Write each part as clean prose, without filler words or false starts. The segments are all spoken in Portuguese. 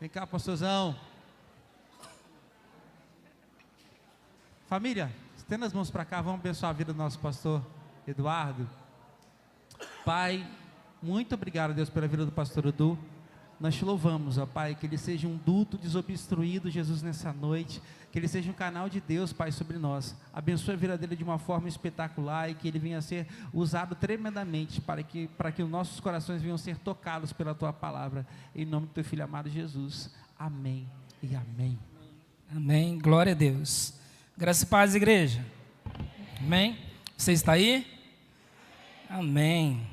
Vem cá, pastorzão. Família, estenda as mãos para cá, vamos abençoar a vida do nosso pastor Eduardo. Pai, muito obrigado, Deus, pela vida do pastor Edu. Nós te louvamos, ó Pai, que ele seja um duto desobstruído, Jesus, nessa noite, que ele seja um canal de Deus, Pai, sobre nós. Abençoe a vida dele de uma forma espetacular e que ele venha a ser usado tremendamente para que os nossos corações venham a ser tocados pela tua palavra. Em nome do teu filho amado Jesus. Amém e amém. Amém, glória a Deus. Graça e paz, igreja. Amém? Você está aí? Amém.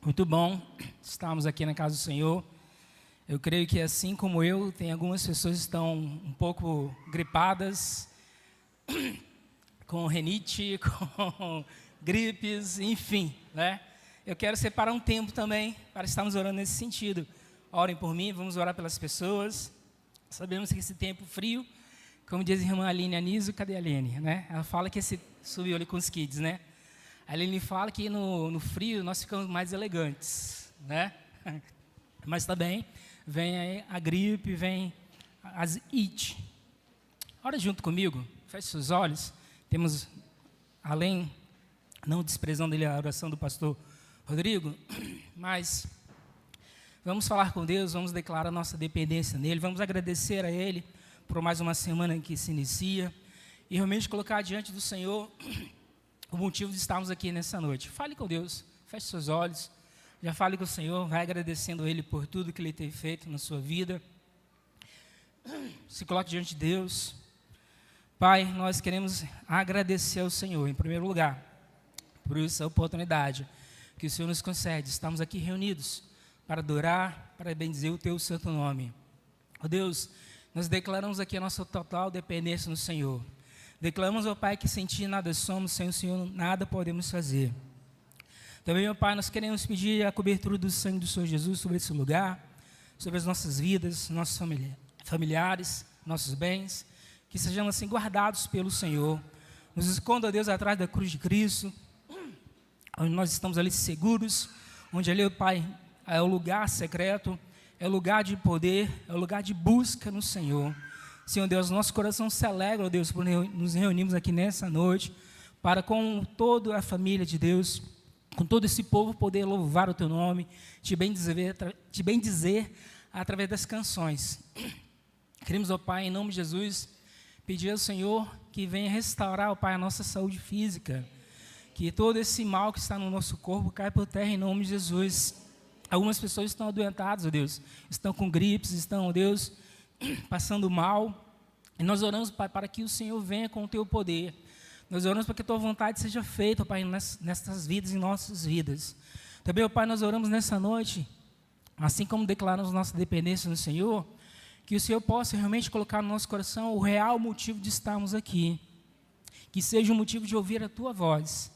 Muito bom estarmos aqui na casa do Senhor. Eu creio que assim como eu, tem algumas pessoas que estão um pouco gripadas, com renite, com gripes, enfim, né? Eu quero separar um tempo também para estarmos orando nesse sentido. Orem por mim, vamos orar pelas pessoas. Sabemos que esse tempo frio, como diz a irmã Aline Anísio, cadê a Aline, né? Ela fala que esse subiu ali com os kids, né? A Aline fala que no frio nós ficamos mais elegantes, né? Mas também vem aí a gripe, vem as it. Ora junto comigo, feche seus olhos. Temos, além, não desprezando a oração do pastor Rodrigo, mas vamos falar com Deus, vamos declarar nossa dependência nele, vamos agradecer a Ele por mais uma semana que se inicia e realmente colocar diante do Senhor o motivo de estarmos aqui nessa noite. Fale com Deus, feche seus olhos, já fale com o Senhor, vai agradecendo Ele por tudo que Ele tem feito na sua vida. Se coloque diante de Deus. Pai, nós queremos agradecer ao Senhor, em primeiro lugar, por essa oportunidade que o Senhor nos concede. Estamos aqui reunidos para adorar, para bendizer o Teu santo nome. Ó Deus, nós declaramos aqui a nossa total dependência no Senhor. Declaramos, ó Pai, que sem Ti nada somos, sem o Senhor nada podemos fazer. Também, ó Pai, nós queremos pedir a cobertura do sangue do Senhor Jesus sobre esse lugar, sobre as nossas vidas, nossos familiares, nossos bens, que sejamos assim guardados pelo Senhor. Nos esconda, ó Deus, atrás da cruz de Cristo, onde nós estamos ali seguros, onde ali, ó Pai, é o lugar secreto, é o lugar de poder, é o lugar de busca no Senhor. Senhor Deus, nosso coração se alegra, ó Deus, por nos reunirmos aqui nessa noite, para com toda a família de Deus, com todo esse povo poder louvar o Teu nome, te bendizer através das canções. Queremos, ó Pai, em nome de Jesus, pedir ao Senhor que venha restaurar, ó Pai, a nossa saúde física, que todo esse mal que está no nosso corpo caia por terra em nome de Jesus. Algumas pessoas estão adoentadas, ó Deus, estão com gripes, estão, ó Deus, passando mal, e nós oramos, Pai, para que o Senhor venha com o Teu poder. Nós oramos para que a Tua vontade seja feita, Pai, nessas vidas, em nossas vidas. Também, ó Pai, nós oramos nessa noite, assim como declaramos nossa dependência no Senhor, que o Senhor possa realmente colocar no nosso coração o real motivo de estarmos aqui, que seja o motivo de ouvir a Tua voz,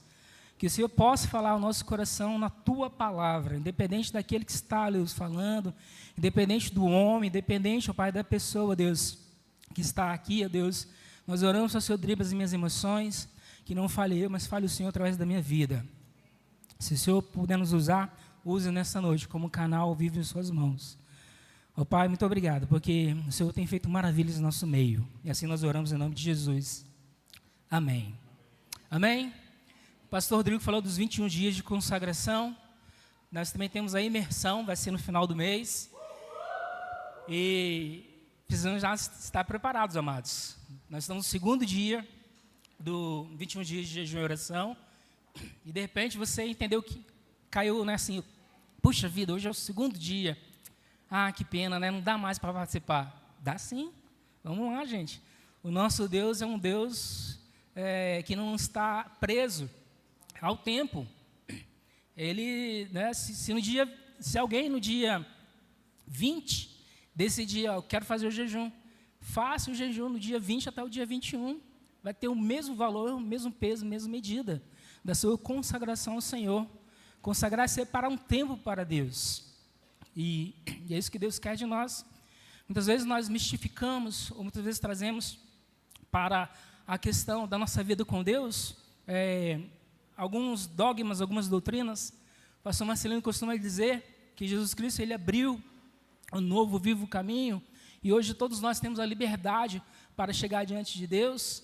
que o Senhor possa falar ao nosso coração na Tua palavra, independente daquele que está ali falando, independente do homem, independente, ó Pai, da pessoa, Deus, que está aqui, ó Deus. Nós oramos ao Senhor, drible as minhas emoções, que não fale eu, mas fale o Senhor através da minha vida. Se o Senhor puder nos usar, use nessa noite como canal vivo em Suas mãos. Ó Pai, muito obrigado, porque o Senhor tem feito maravilhas no nosso meio. E assim nós oramos em nome de Jesus. Amém. Amém? O pastor Rodrigo falou dos 21 dias de consagração. Nós também temos a imersão, vai ser no final do mês. E precisamos já estar preparados, amados. Nós estamos no segundo dia do 21 dias de jejum e oração. E de repente você entendeu que caiu, né, assim, puxa vida, hoje é o segundo dia. Ah, que pena, né? Não dá mais para participar. Dá sim. Vamos lá, gente. O nosso Deus é um Deus que não está preso ao tempo. Ele, né, se alguém no dia 20 decidir, eu quero fazer o jejum, faça o jejum no dia 20 até o dia 21. Vai ter o mesmo valor, o mesmo peso, a mesma medida da sua consagração ao Senhor. Consagrar é separar um tempo para Deus. E é isso que Deus quer de nós. Muitas vezes nós mistificamos, ou muitas vezes trazemos para a questão da nossa vida com Deus, alguns dogmas, algumas doutrinas. O pastor Marcelino costuma dizer que Jesus Cristo, Ele abriu o novo, vivo caminho, e hoje todos nós temos a liberdade para chegar diante de Deus,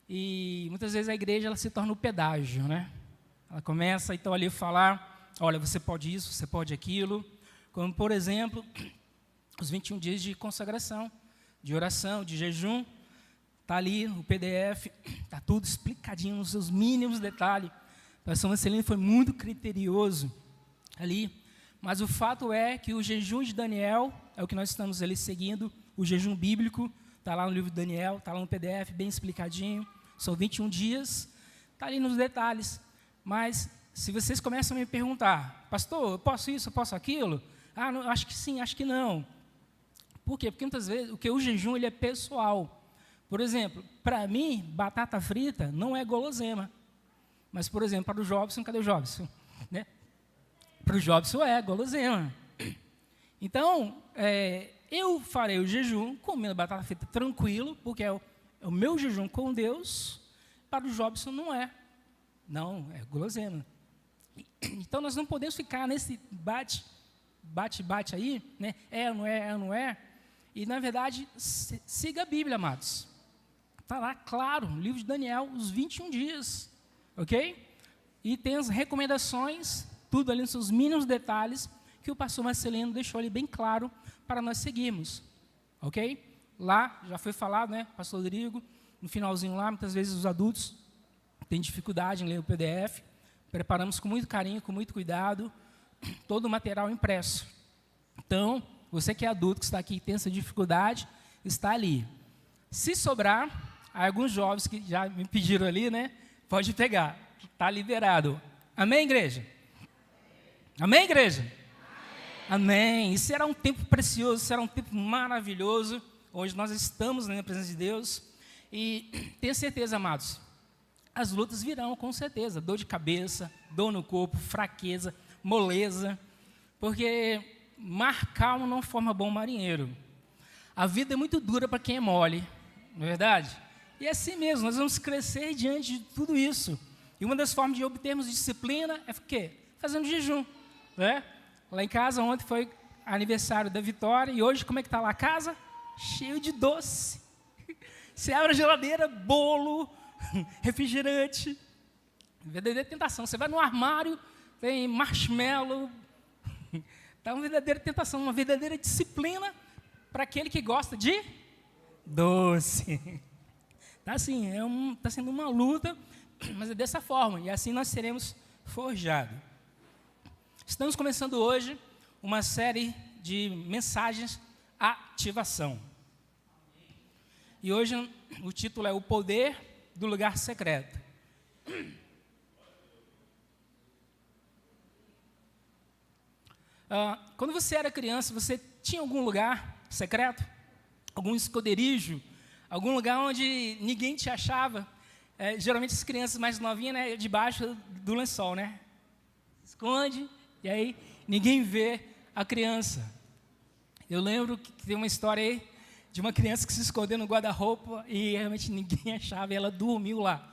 e muitas vezes a igreja ela se torna o pedágio, né? Ela começa então ali a falar, olha, você pode isso, você pode aquilo, como por exemplo, os 21 dias de consagração, de oração, de jejum, está ali no PDF, está tudo explicadinho nos seus mínimos detalhes. O pastor Marcelino foi muito criterioso ali, mas o fato é que o jejum de Daniel é o que nós estamos ali seguindo, o jejum bíblico, está lá no livro de Daniel, está lá no PDF, bem explicadinho, são 21 dias, está ali nos detalhes, mas se vocês começam a me perguntar, pastor, eu posso isso, eu posso aquilo? Ah, não, acho que sim, acho que não. Por quê? Porque muitas vezes o jejum ele é pessoal. Por exemplo, para mim, batata frita não é guloseima. Mas, por exemplo, para o Jobson, cadê o Jobson? Né? Para o Jobson é guloseima. Então, eu farei o jejum comendo batata frita tranquilo, porque é o meu jejum com Deus. Para o Jobson não é. Não, é guloseima. Então, nós não podemos ficar nesse bate aí, né? Não é. E, na verdade, siga a Bíblia, amados. Está lá, claro, no livro de Daniel, os 21 dias, ok? E tem as recomendações, tudo ali nos seus mínimos detalhes, que o pastor Marcelino deixou ali bem claro para nós seguirmos, ok? Lá, já foi falado, né, pastor Rodrigo, no finalzinho lá, muitas vezes os adultos têm dificuldade em ler o PDF, preparamos com muito carinho, com muito cuidado, todo o material impresso. Então, você que é adulto, que está aqui e tem essa dificuldade, está ali. Se sobrar, há alguns jovens que já me pediram ali, né? Pode pegar, está liberado. Amém, igreja? Amém, igreja? Amém. E será um tempo precioso, será um tempo maravilhoso. Hoje nós estamos na presença de Deus. E tenha certeza, amados, as lutas virão com certeza. Dor de cabeça, dor no corpo, fraqueza, moleza. Porque mar calmo não forma bom marinheiro. A vida é muito dura para quem é mole, não é verdade? E é assim mesmo, nós vamos crescer diante de tudo isso. E uma das formas de obtermos disciplina é o quê? Fazendo jejum, né? Lá em casa ontem foi aniversário da Vitória, e hoje como é que está lá a casa? Cheio de doce. Você abre a geladeira, bolo, refrigerante. Verdadeira tentação. Você vai no armário, tem marshmallow. Está uma verdadeira tentação, uma verdadeira disciplina para aquele que gosta de doce. Está assim, tá sendo uma luta, mas é dessa forma, e assim nós seremos forjados. Estamos começando hoje uma série de mensagens ativação. E hoje o título é O Poder do Lugar Secreto. Quando você era criança, você tinha algum lugar secreto? Algum esconderijo? Algum lugar onde ninguém te achava? Geralmente as crianças mais novinhas, né, debaixo do lençol, né? Esconde, e aí ninguém vê a criança. Eu lembro que tem uma história aí de uma criança que se escondeu no guarda-roupa e realmente ninguém achava, e ela dormiu lá.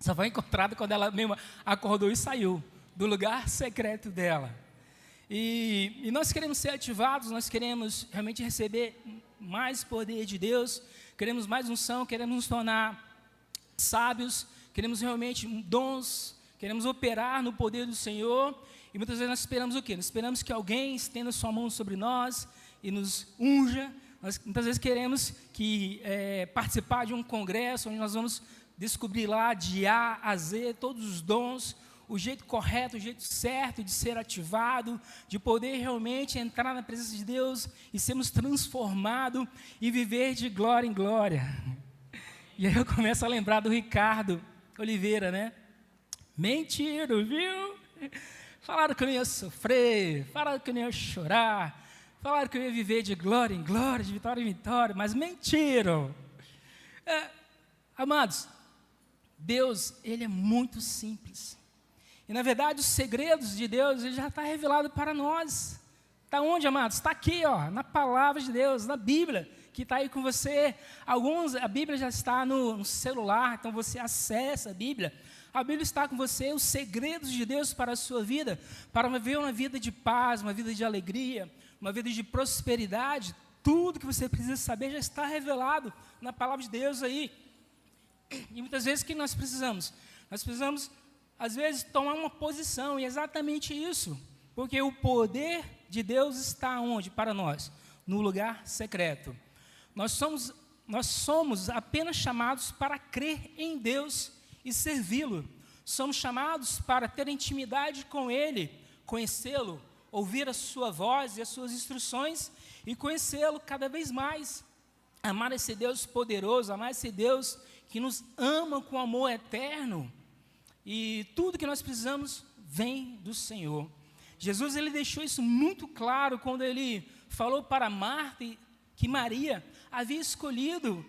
Só foi encontrada quando ela mesma acordou e saiu do lugar secreto dela. E nós queremos ser ativados, nós queremos realmente receber mais poder de Deus, queremos mais unção, queremos nos tornar sábios, queremos realmente dons, queremos operar no poder do Senhor. E muitas vezes nós esperamos o quê? Nós esperamos que alguém estenda sua mão sobre nós e nos unja. Nós muitas vezes queremos participar de um congresso onde nós vamos descobrir lá de A a Z todos os dons, o jeito correto, o jeito certo de ser ativado, de poder realmente entrar na presença de Deus e sermos transformados e viver de glória em glória. E aí eu começo a lembrar do Ricardo Oliveira, né? Mentira, viu? Falaram que eu não ia sofrer, falaram que eu não ia chorar, falaram que eu ia viver de glória em glória, de vitória em vitória, mas mentiram. Amados, Deus, Ele é muito simples. E, na verdade, os segredos de Deus, Ele já está revelado para nós. Está onde, amados? Está aqui, ó, na palavra de Deus, na Bíblia, que está aí com você. A Bíblia já está no celular, então você acessa a Bíblia. A Bíblia está com você, os segredos de Deus para a sua vida, para viver uma vida de paz, uma vida de alegria, uma vida de prosperidade, tudo que você precisa saber já está revelado na palavra de Deus aí. E muitas vezes o que nós precisamos? Nós precisamos, às vezes, tomar uma posição, e é exatamente isso. Porque o poder de Deus está onde para nós? No lugar secreto. Nós somos apenas chamados para crer em Deus e servi-lo. Somos chamados para ter intimidade com Ele, conhecê-lo, ouvir a sua voz e as suas instruções e conhecê-lo cada vez mais. Amar esse Deus poderoso, amar esse Deus que nos ama com amor eterno. E tudo que nós precisamos vem do Senhor. Jesus, ele deixou isso muito claro quando ele falou para Marta que Maria havia escolhido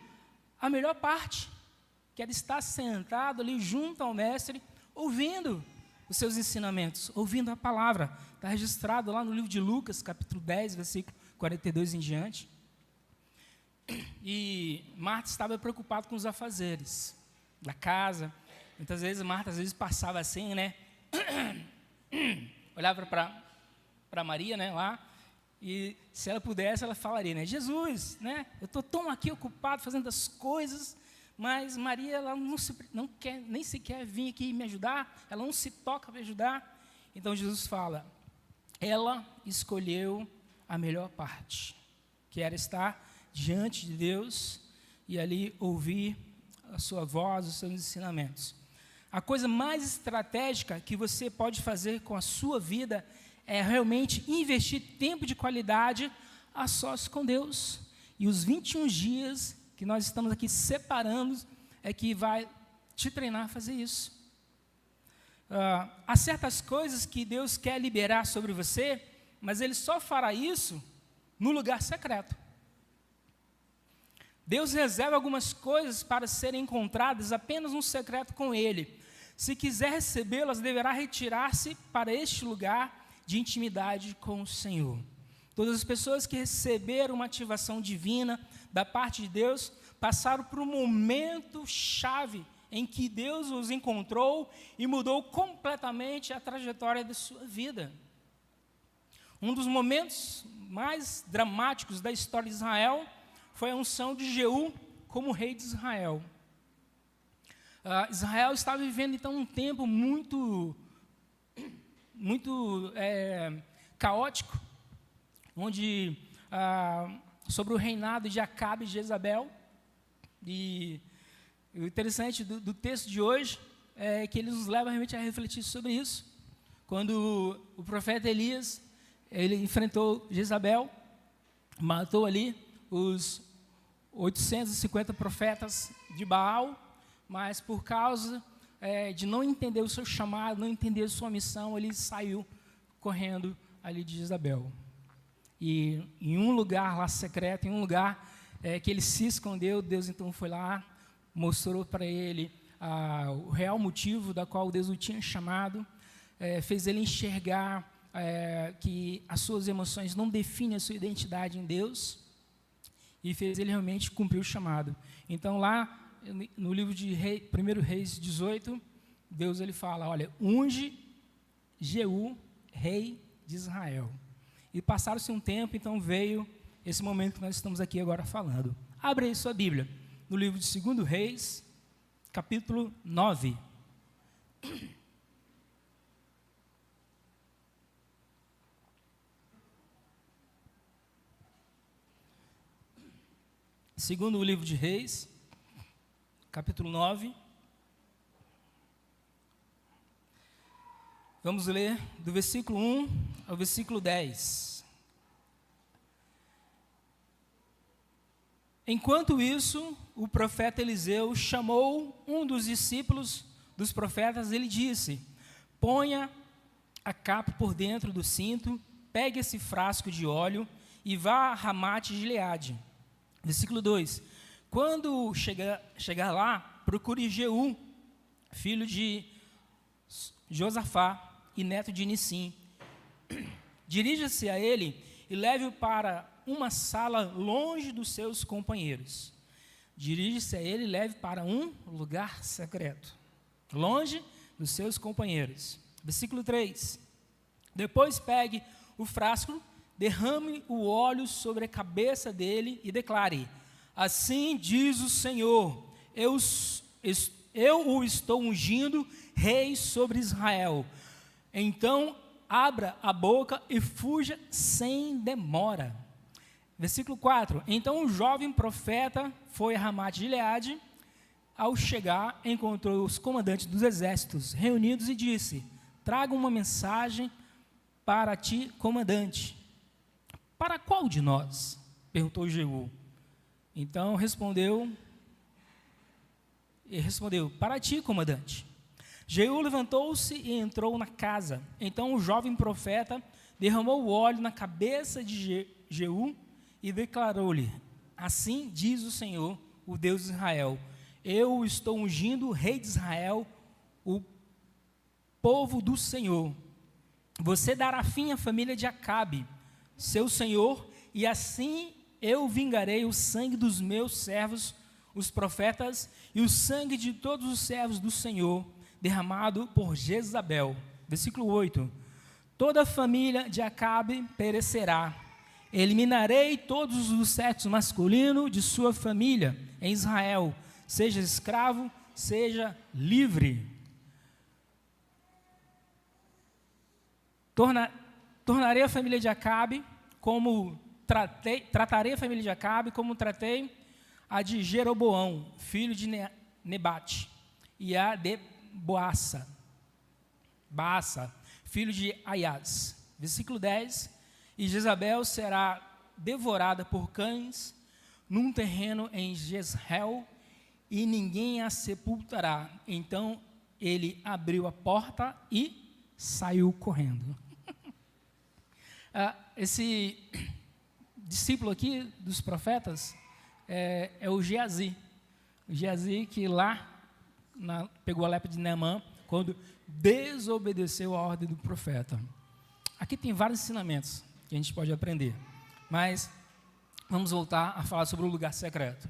a melhor parte, que era estar sentado ali junto ao Mestre, ouvindo os seus ensinamentos, ouvindo a palavra. Está registrado lá no livro de Lucas, capítulo 10, versículo 42 em diante. E Marta estava preocupada com os afazeres da casa. Muitas vezes, Marta, às vezes, passava assim, né? Olhava para Maria, né, lá, e se ela pudesse, ela falaria, né? Jesus, né? Eu estou tão aqui ocupado fazendo as coisas, mas Maria, ela não quer nem sequer vir aqui me ajudar, ela não se toca para ajudar. Então, Jesus fala, ela escolheu a melhor parte, que era estar diante de Deus e ali ouvir a sua voz, os seus ensinamentos. A coisa mais estratégica que você pode fazer com a sua vida é realmente investir tempo de qualidade a sós com Deus. E os 21 dias que nós estamos aqui separando é que vai te treinar a fazer isso. Há certas coisas que Deus quer liberar sobre você, mas Ele só fará isso no lugar secreto. Deus reserva algumas coisas para serem encontradas apenas no secreto com Ele. Se quiser recebê-las, deverá retirar-se para este lugar de intimidade com o Senhor. Todas as pessoas que receberam uma ativação divina da parte de Deus, passaram por um momento chave em que Deus os encontrou e mudou completamente a trajetória da sua vida. Um dos momentos mais dramáticos da história de Israel foi a unção de Jeú como rei de Israel. Israel estava vivendo, então, um tempo muito caótico, onde, sobre o reinado de Acabe e Jezabel. E o interessante do texto de hoje é que ele nos leva realmente a refletir sobre isso. Quando o profeta Elias, ele enfrentou Jezabel, matou ali os 850 profetas de Baal, mas por causa de não entender o seu chamado, não entender a sua missão, ele saiu correndo ali de Jezabel. E em um lugar lá secreto, em um lugar que ele se escondeu, Deus então foi lá, mostrou para ele o real motivo da qual Deus o tinha chamado, fez ele enxergar que as suas emoções não definem a sua identidade em Deus, e fez ele realmente cumprir o chamado. Então lá, no livro de 1 Reis 18, Deus ele fala, olha, unge Jeú, rei de Israel. E passaram-se um tempo, então veio esse momento que nós estamos aqui agora falando. Abre aí sua Bíblia, no livro de 2 Reis, capítulo 9. Segundo o livro de Reis, capítulo 9. Vamos ler do versículo 1 ao versículo 10. Enquanto isso, o profeta Eliseu chamou um dos discípulos dos profetas, ele disse, ponha a capa por dentro do cinto, pegue esse frasco de óleo e vá a Ramate de Gileade. Versículo 2, quando chegar lá, procure Jeú, filho de Josafá e neto de Nissim. Dirija-se a ele e leve-o para uma sala longe dos seus companheiros. Dirige-se a ele e leve para um lugar secreto, longe dos seus companheiros. Versículo 3. Depois pegue o frasco, derrame o óleo sobre a cabeça dele e declare: assim diz o Senhor, eu o estou ungindo rei sobre Israel. Então abra a boca e fuja sem demora. Versículo 4. Então o jovem profeta foi a Ramate de Gileade. Ao chegar, encontrou os comandantes dos exércitos reunidos e disse: traga uma mensagem para ti, comandante. Para qual de nós? Perguntou Jeú. Então respondeu, para ti, comandante. Jeú levantou-se e entrou na casa. Então o jovem profeta derramou o óleo na cabeça de Jeú e declarou-lhe: assim diz o Senhor, o Deus de Israel, eu estou ungindo o rei de Israel, o povo do Senhor. Você dará fim à família de Acabe, seu senhor, e assim eu vingarei o sangue dos meus servos, os profetas, e o sangue de todos os servos do Senhor, derramado por Jezabel. Versículo 8. Toda a família de Acabe perecerá. Eliminarei todos os sexos masculinos de sua família em Israel, seja escravo, seja livre. Tornarei a família de Acabe como tratarei a família de Acabe como tratei a de Jeroboão, filho de Nebate, e a de Baasa, filho de Aias. Versículo 10. E Jezabel será devorada por cães num terreno em Jezreel, e ninguém a sepultará. Então ele abriu a porta e saiu correndo. Esse discípulo aqui dos profetas é o Geazi. O Geazi que lá pegou a lepra de Naamã quando desobedeceu a ordem do profeta. Aqui tem vários ensinamentos que a gente pode aprender, mas vamos voltar a falar sobre o lugar secreto.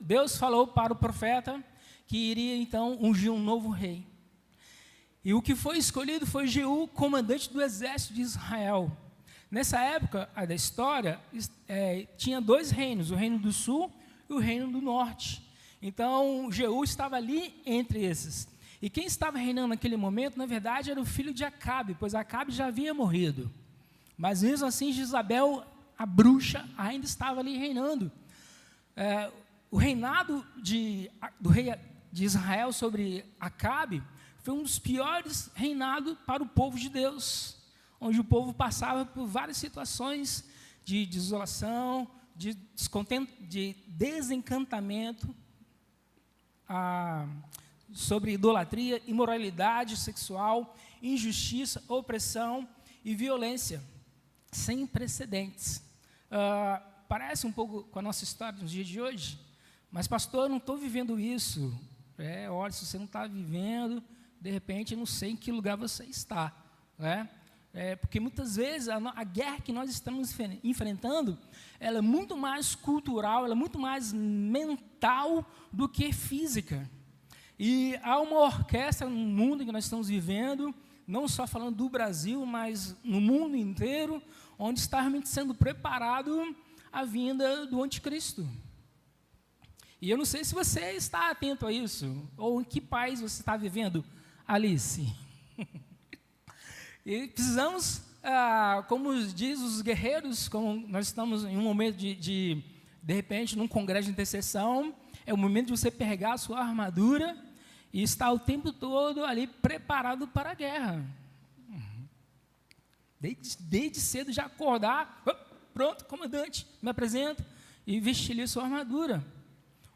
Deus falou para o profeta que iria então ungir um novo rei. E o que foi escolhido foi Jeú, comandante do exército de Israel. Nessa época da história, tinha dois reinos, o reino do sul e o reino do norte. Então, Jeú estava ali entre esses. E quem estava reinando naquele momento, na verdade, era o filho de Acabe, pois Acabe já havia morrido. Mas mesmo assim, Jezabel, a bruxa, ainda estava ali reinando. O reinado do rei de Israel sobre Acabe foi um dos piores reinados para o povo de Deus, onde o povo passava por várias situações de desolação, de desencantamento, sobre idolatria, imoralidade sexual, injustiça, opressão e violência, sem precedentes. Parece um pouco com a nossa história nos dias de hoje, mas pastor, eu não estou vivendo isso. Olha, se você não está vivendo, de repente, eu não sei em que lugar você está, né? Porque muitas vezes a guerra que nós estamos enfrentando, ela é muito mais cultural, ela é muito mais mental do que física. E há uma orquestra no mundo em que nós estamos vivendo, não só falando do Brasil, mas no mundo inteiro, onde está realmente sendo preparado a vinda do anticristo. E eu não sei se você está atento a isso, ou em que país você está vivendo, Alice. E precisamos, como diz os guerreiros, como nós estamos em um momento de repente, num congresso de intercessão, é o momento de você pegar a sua armadura e estar o tempo todo ali preparado para a guerra. Desde cedo já acordar, pronto, comandante, me apresenta, e vestir a sua armadura.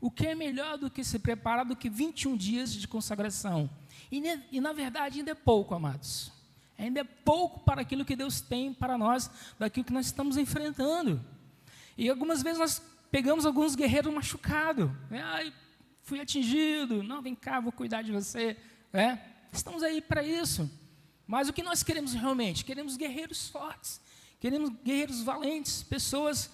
O que é melhor do que se preparar do que 21 dias de consagração? E na verdade ainda é pouco, amados. Ainda é pouco para aquilo que Deus tem para nós, daquilo que nós estamos enfrentando. E algumas vezes nós pegamos alguns guerreiros machucados. Fui atingido, não, vem cá, vou cuidar de você. Estamos aí para isso. Mas o que nós queremos realmente? Queremos guerreiros fortes, queremos guerreiros valentes, pessoas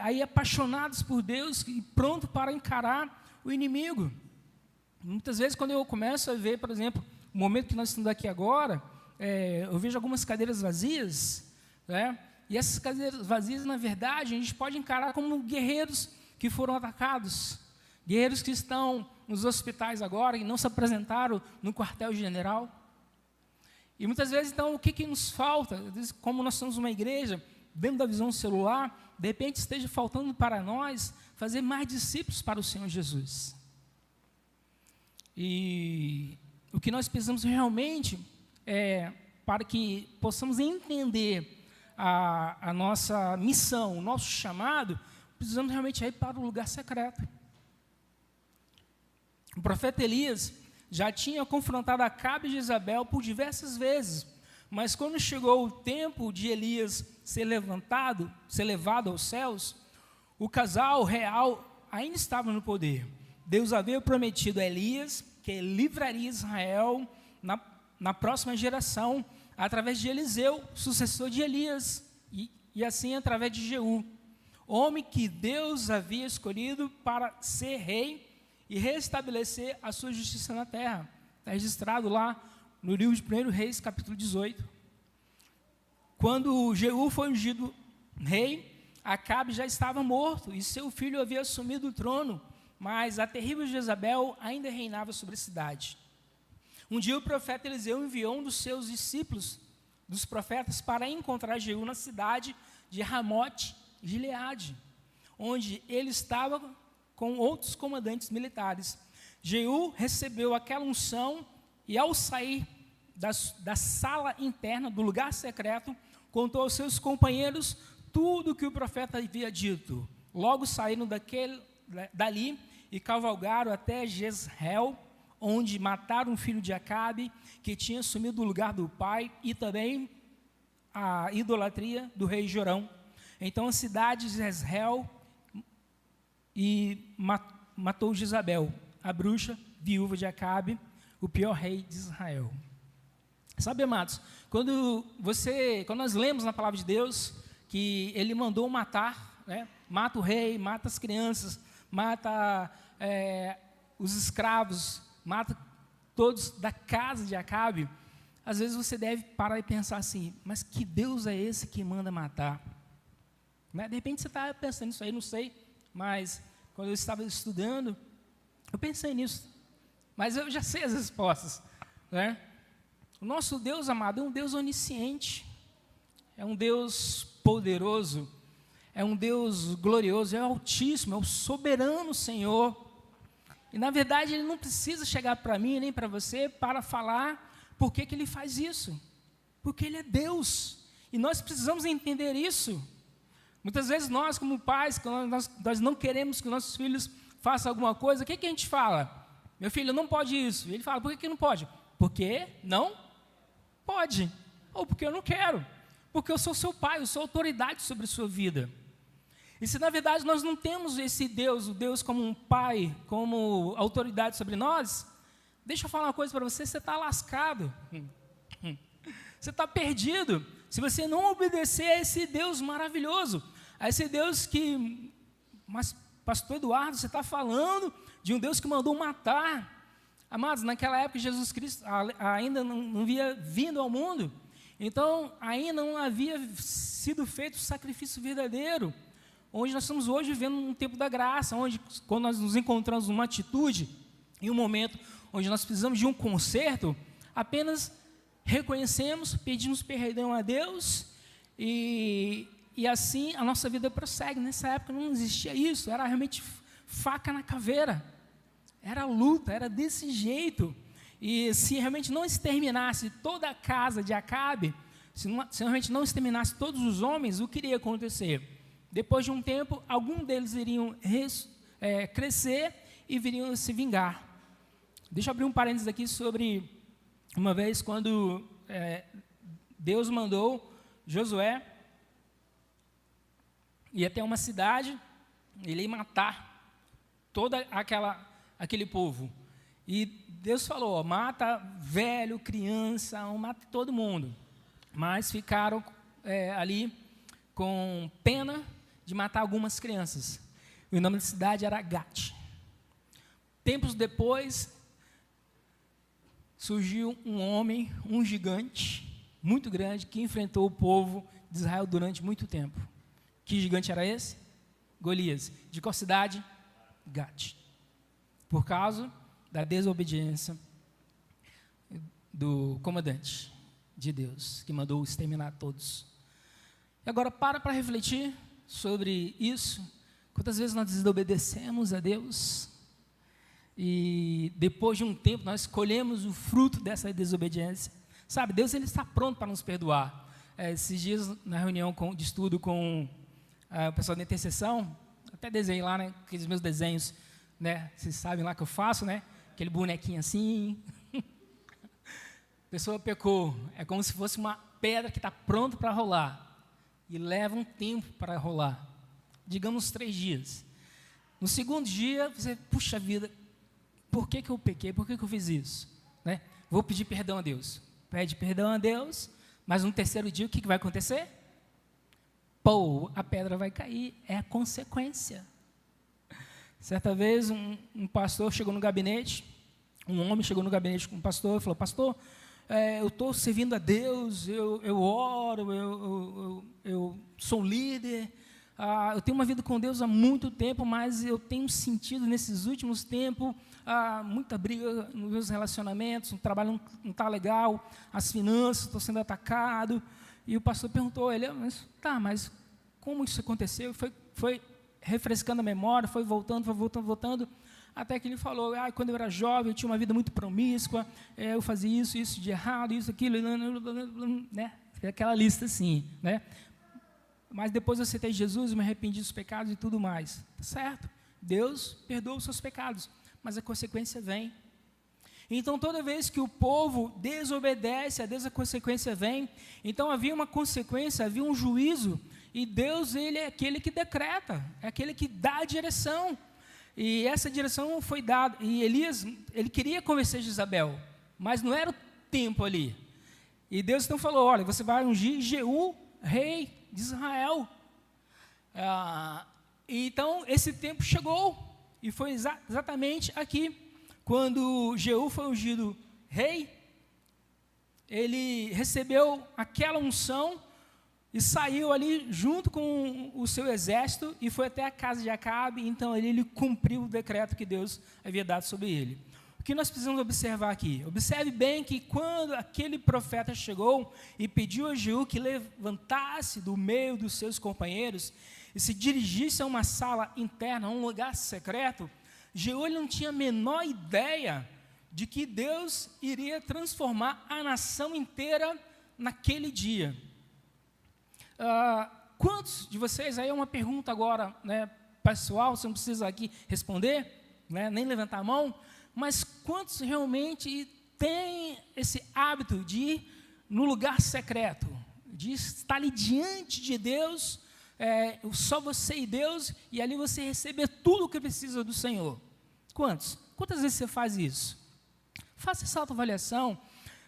aí apaixonadas por Deus e prontos para encarar o inimigo. Muitas vezes, quando eu começo a ver, por exemplo, o momento que nós estamos aqui agora, eu vejo algumas cadeiras vazias, né? E essas cadeiras vazias, na verdade, a gente pode encarar como guerreiros que foram atacados, guerreiros que estão nos hospitais agora e não se apresentaram no quartel-general. E muitas vezes, então, o que nos falta? Como nós somos uma igreja, dentro da visão celular, de repente esteja faltando para nós fazer mais discípulos para o Senhor Jesus. E o que nós precisamos realmente é, para que possamos entender a nossa missão, o nosso chamado, precisamos realmente ir para o lugar secreto. O profeta Elias já tinha confrontado Acabe e Jezabel por diversas vezes, mas quando chegou o tempo de Elias ser levado aos céus, o casal real ainda estava no poder. Deus havia prometido a Elias que livraria Israel na próxima geração, através de Eliseu, sucessor de Elias, e assim através de Jeú, homem que Deus havia escolhido para ser rei e restabelecer a sua justiça na terra. Está registrado lá no livro de 1 Reis, capítulo 18. Quando Jeú foi ungido rei, Acabe já estava morto e seu filho havia assumido o trono, mas a terrível Jezabel ainda reinava sobre a cidade. Um dia o profeta Eliseu enviou um dos seus discípulos, dos profetas, para encontrar Jeú na cidade de Ramote Gileade, onde ele estava com outros comandantes militares. Jeú recebeu aquela unção e, ao sair da sala interna, do lugar secreto, contou aos seus companheiros tudo o que o profeta havia dito. Logo saíram dali e cavalgaram até Jezreel, onde mataram o filho de Acabe, que tinha assumido o lugar do pai, e também a idolatria do rei Jorão. Então a cidade de Jezreel e matou Jezabel, a bruxa viúva de Acabe, o pior rei de Israel. Sabe, amados, quando nós lemos na palavra de Deus que ele mandou matar, né, mata o rei, mata as crianças, mata os escravos, mata todos da casa de Acabe, às vezes você deve parar e pensar assim, mas que Deus é esse que manda matar? Né? De repente você está pensando nisso aí, não sei, mas quando eu estava estudando, eu pensei nisso, mas eu já sei as respostas, né? O nosso Deus, amado, é um Deus onisciente, é um Deus poderoso, é um Deus glorioso, é o Altíssimo, é o soberano Senhor. E na verdade Ele não precisa chegar para mim nem para você para falar por que Ele faz isso, porque Ele é Deus, e nós precisamos entender isso. Muitas vezes nós, como pais, quando nós não queremos que nossos filhos façam alguma coisa, o que a gente fala? Meu filho não pode isso. E ele fala, por que não pode? Porque não pode, ou porque eu não quero, porque eu sou seu pai, eu sou autoridade sobre a sua vida. E se na verdade nós não temos esse Deus, o Deus como um pai, como autoridade sobre nós, deixa eu falar uma coisa para você, você está lascado, você está perdido, se você não obedecer a esse Deus maravilhoso, a esse Deus que, mas pastor Eduardo, você está falando de um Deus que mandou matar. Amados, naquela época Jesus Cristo ainda não havia vindo ao mundo, então ainda não havia sido feito o sacrifício verdadeiro, onde nós estamos hoje vivendo um tempo da graça, onde quando nós nos encontramos numa atitude, em um momento onde nós precisamos de um conserto, apenas reconhecemos, pedimos perdão a Deus e assim a nossa vida prossegue. Nessa época não existia isso, era realmente faca na caveira, era luta, era desse jeito. E se realmente não exterminasse toda a casa de Acabe, se realmente não exterminasse todos os homens, o que iria acontecer? Depois de um tempo, algum deles iriam crescer e viriam se vingar. Deixa eu abrir um parênteses aqui sobre uma vez quando Deus mandou Josué ir até uma cidade, ele ia matar toda aquele povo. E Deus falou, mata velho, criança, mata todo mundo. Mas ficaram ali com pena de matar algumas crianças. E o nome da cidade era Gate. Tempos depois, surgiu um homem, um gigante, muito grande, que enfrentou o povo de Israel durante muito tempo. Que gigante era esse? Golias. De qual cidade? Gate. Por causa da desobediência do comandante de Deus, que mandou exterminar todos. E agora para refletir sobre isso. Quantas vezes nós desobedecemos a Deus e depois de um tempo nós colhemos o fruto dessa desobediência? Sabe, Deus ele está pronto para nos perdoar. Esses dias na reunião de estudo com o pessoal da intercessão, até desenhei lá, né, aqueles meus desenhos, né, vocês sabem lá que eu faço, né, aquele bonequinho assim. A pessoa pecou, é como se fosse uma pedra que está pronta para rolar. E leva um tempo para rolar, digamos 3 dias. No segundo dia, você, puxa vida, por que eu pequei? Por que eu fiz isso? Né? Vou pedir perdão a Deus. Pede perdão a Deus, mas no terceiro dia, o que vai acontecer? Pô, a pedra vai cair, é a consequência. Certa vez, um pastor chegou no gabinete, um homem chegou no gabinete com um pastor e falou, pastor, eu estou servindo a Deus, eu oro, eu sou líder, eu tenho uma vida com Deus há muito tempo, mas eu tenho sentido nesses últimos tempos muita briga nos meus relacionamentos, o trabalho não está legal, as finanças, estou sendo atacado. E o pastor perguntou a ele, mas como isso aconteceu? Foi refrescando a memória, foi voltando, até que ele falou, quando eu era jovem, eu tinha uma vida muito promíscua, eu fazia isso de errado, isso, aquilo, né? Aquela lista assim, né? Mas depois eu aceitei Jesus, me arrependi dos pecados e tudo mais. Tá certo? Deus perdoa os seus pecados, mas a consequência vem. Então, toda vez que o povo desobedece, a Deus a consequência vem. Então, havia uma consequência, havia um juízo, e Deus, ele é aquele que decreta, é aquele que dá a direção. E essa direção foi dada, e Elias, ele queria convencer Jezabel, mas não era o tempo ali. E Deus então falou, olha, você vai ungir Jeú, rei de Israel. Então, esse tempo chegou, e foi exatamente aqui, quando Jeú foi ungido rei, ele recebeu aquela unção, e saiu ali junto com o seu exército e foi até a casa de Acabe. Então ele cumpriu o decreto que Deus havia dado sobre ele. O que nós precisamos observar aqui? Observe bem que quando aquele profeta chegou e pediu a Jeú que levantasse do meio dos seus companheiros e se dirigisse a uma sala interna, a um lugar secreto, Jeú ele não tinha a menor ideia de que Deus iria transformar a nação inteira naquele dia. Quantos de vocês, aí é uma pergunta agora, né, pessoal, você não precisa aqui responder, né, nem levantar a mão, mas quantos realmente têm esse hábito de ir no lugar secreto, de estar ali diante de Deus, só você e Deus, e ali você receber tudo o que precisa do Senhor? Quantos? Quantas vezes você faz isso? Faça essa autoavaliação.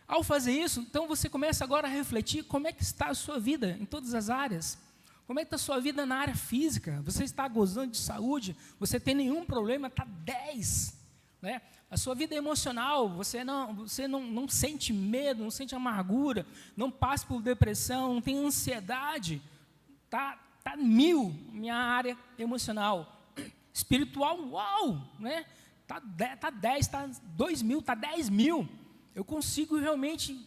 Ao fazer isso, então você começa agora a refletir como é que está a sua vida em todas as áreas. Como é que está a sua vida na área física? Você está gozando de saúde? Você tem nenhum problema? Está 10. Né? A sua vida emocional, você não sente medo, não sente amargura, não passa por depressão, não tem ansiedade. Está 1000 minha área emocional. Espiritual, uau! Né? Está 10, está 2000, está 10.000. Eu consigo realmente,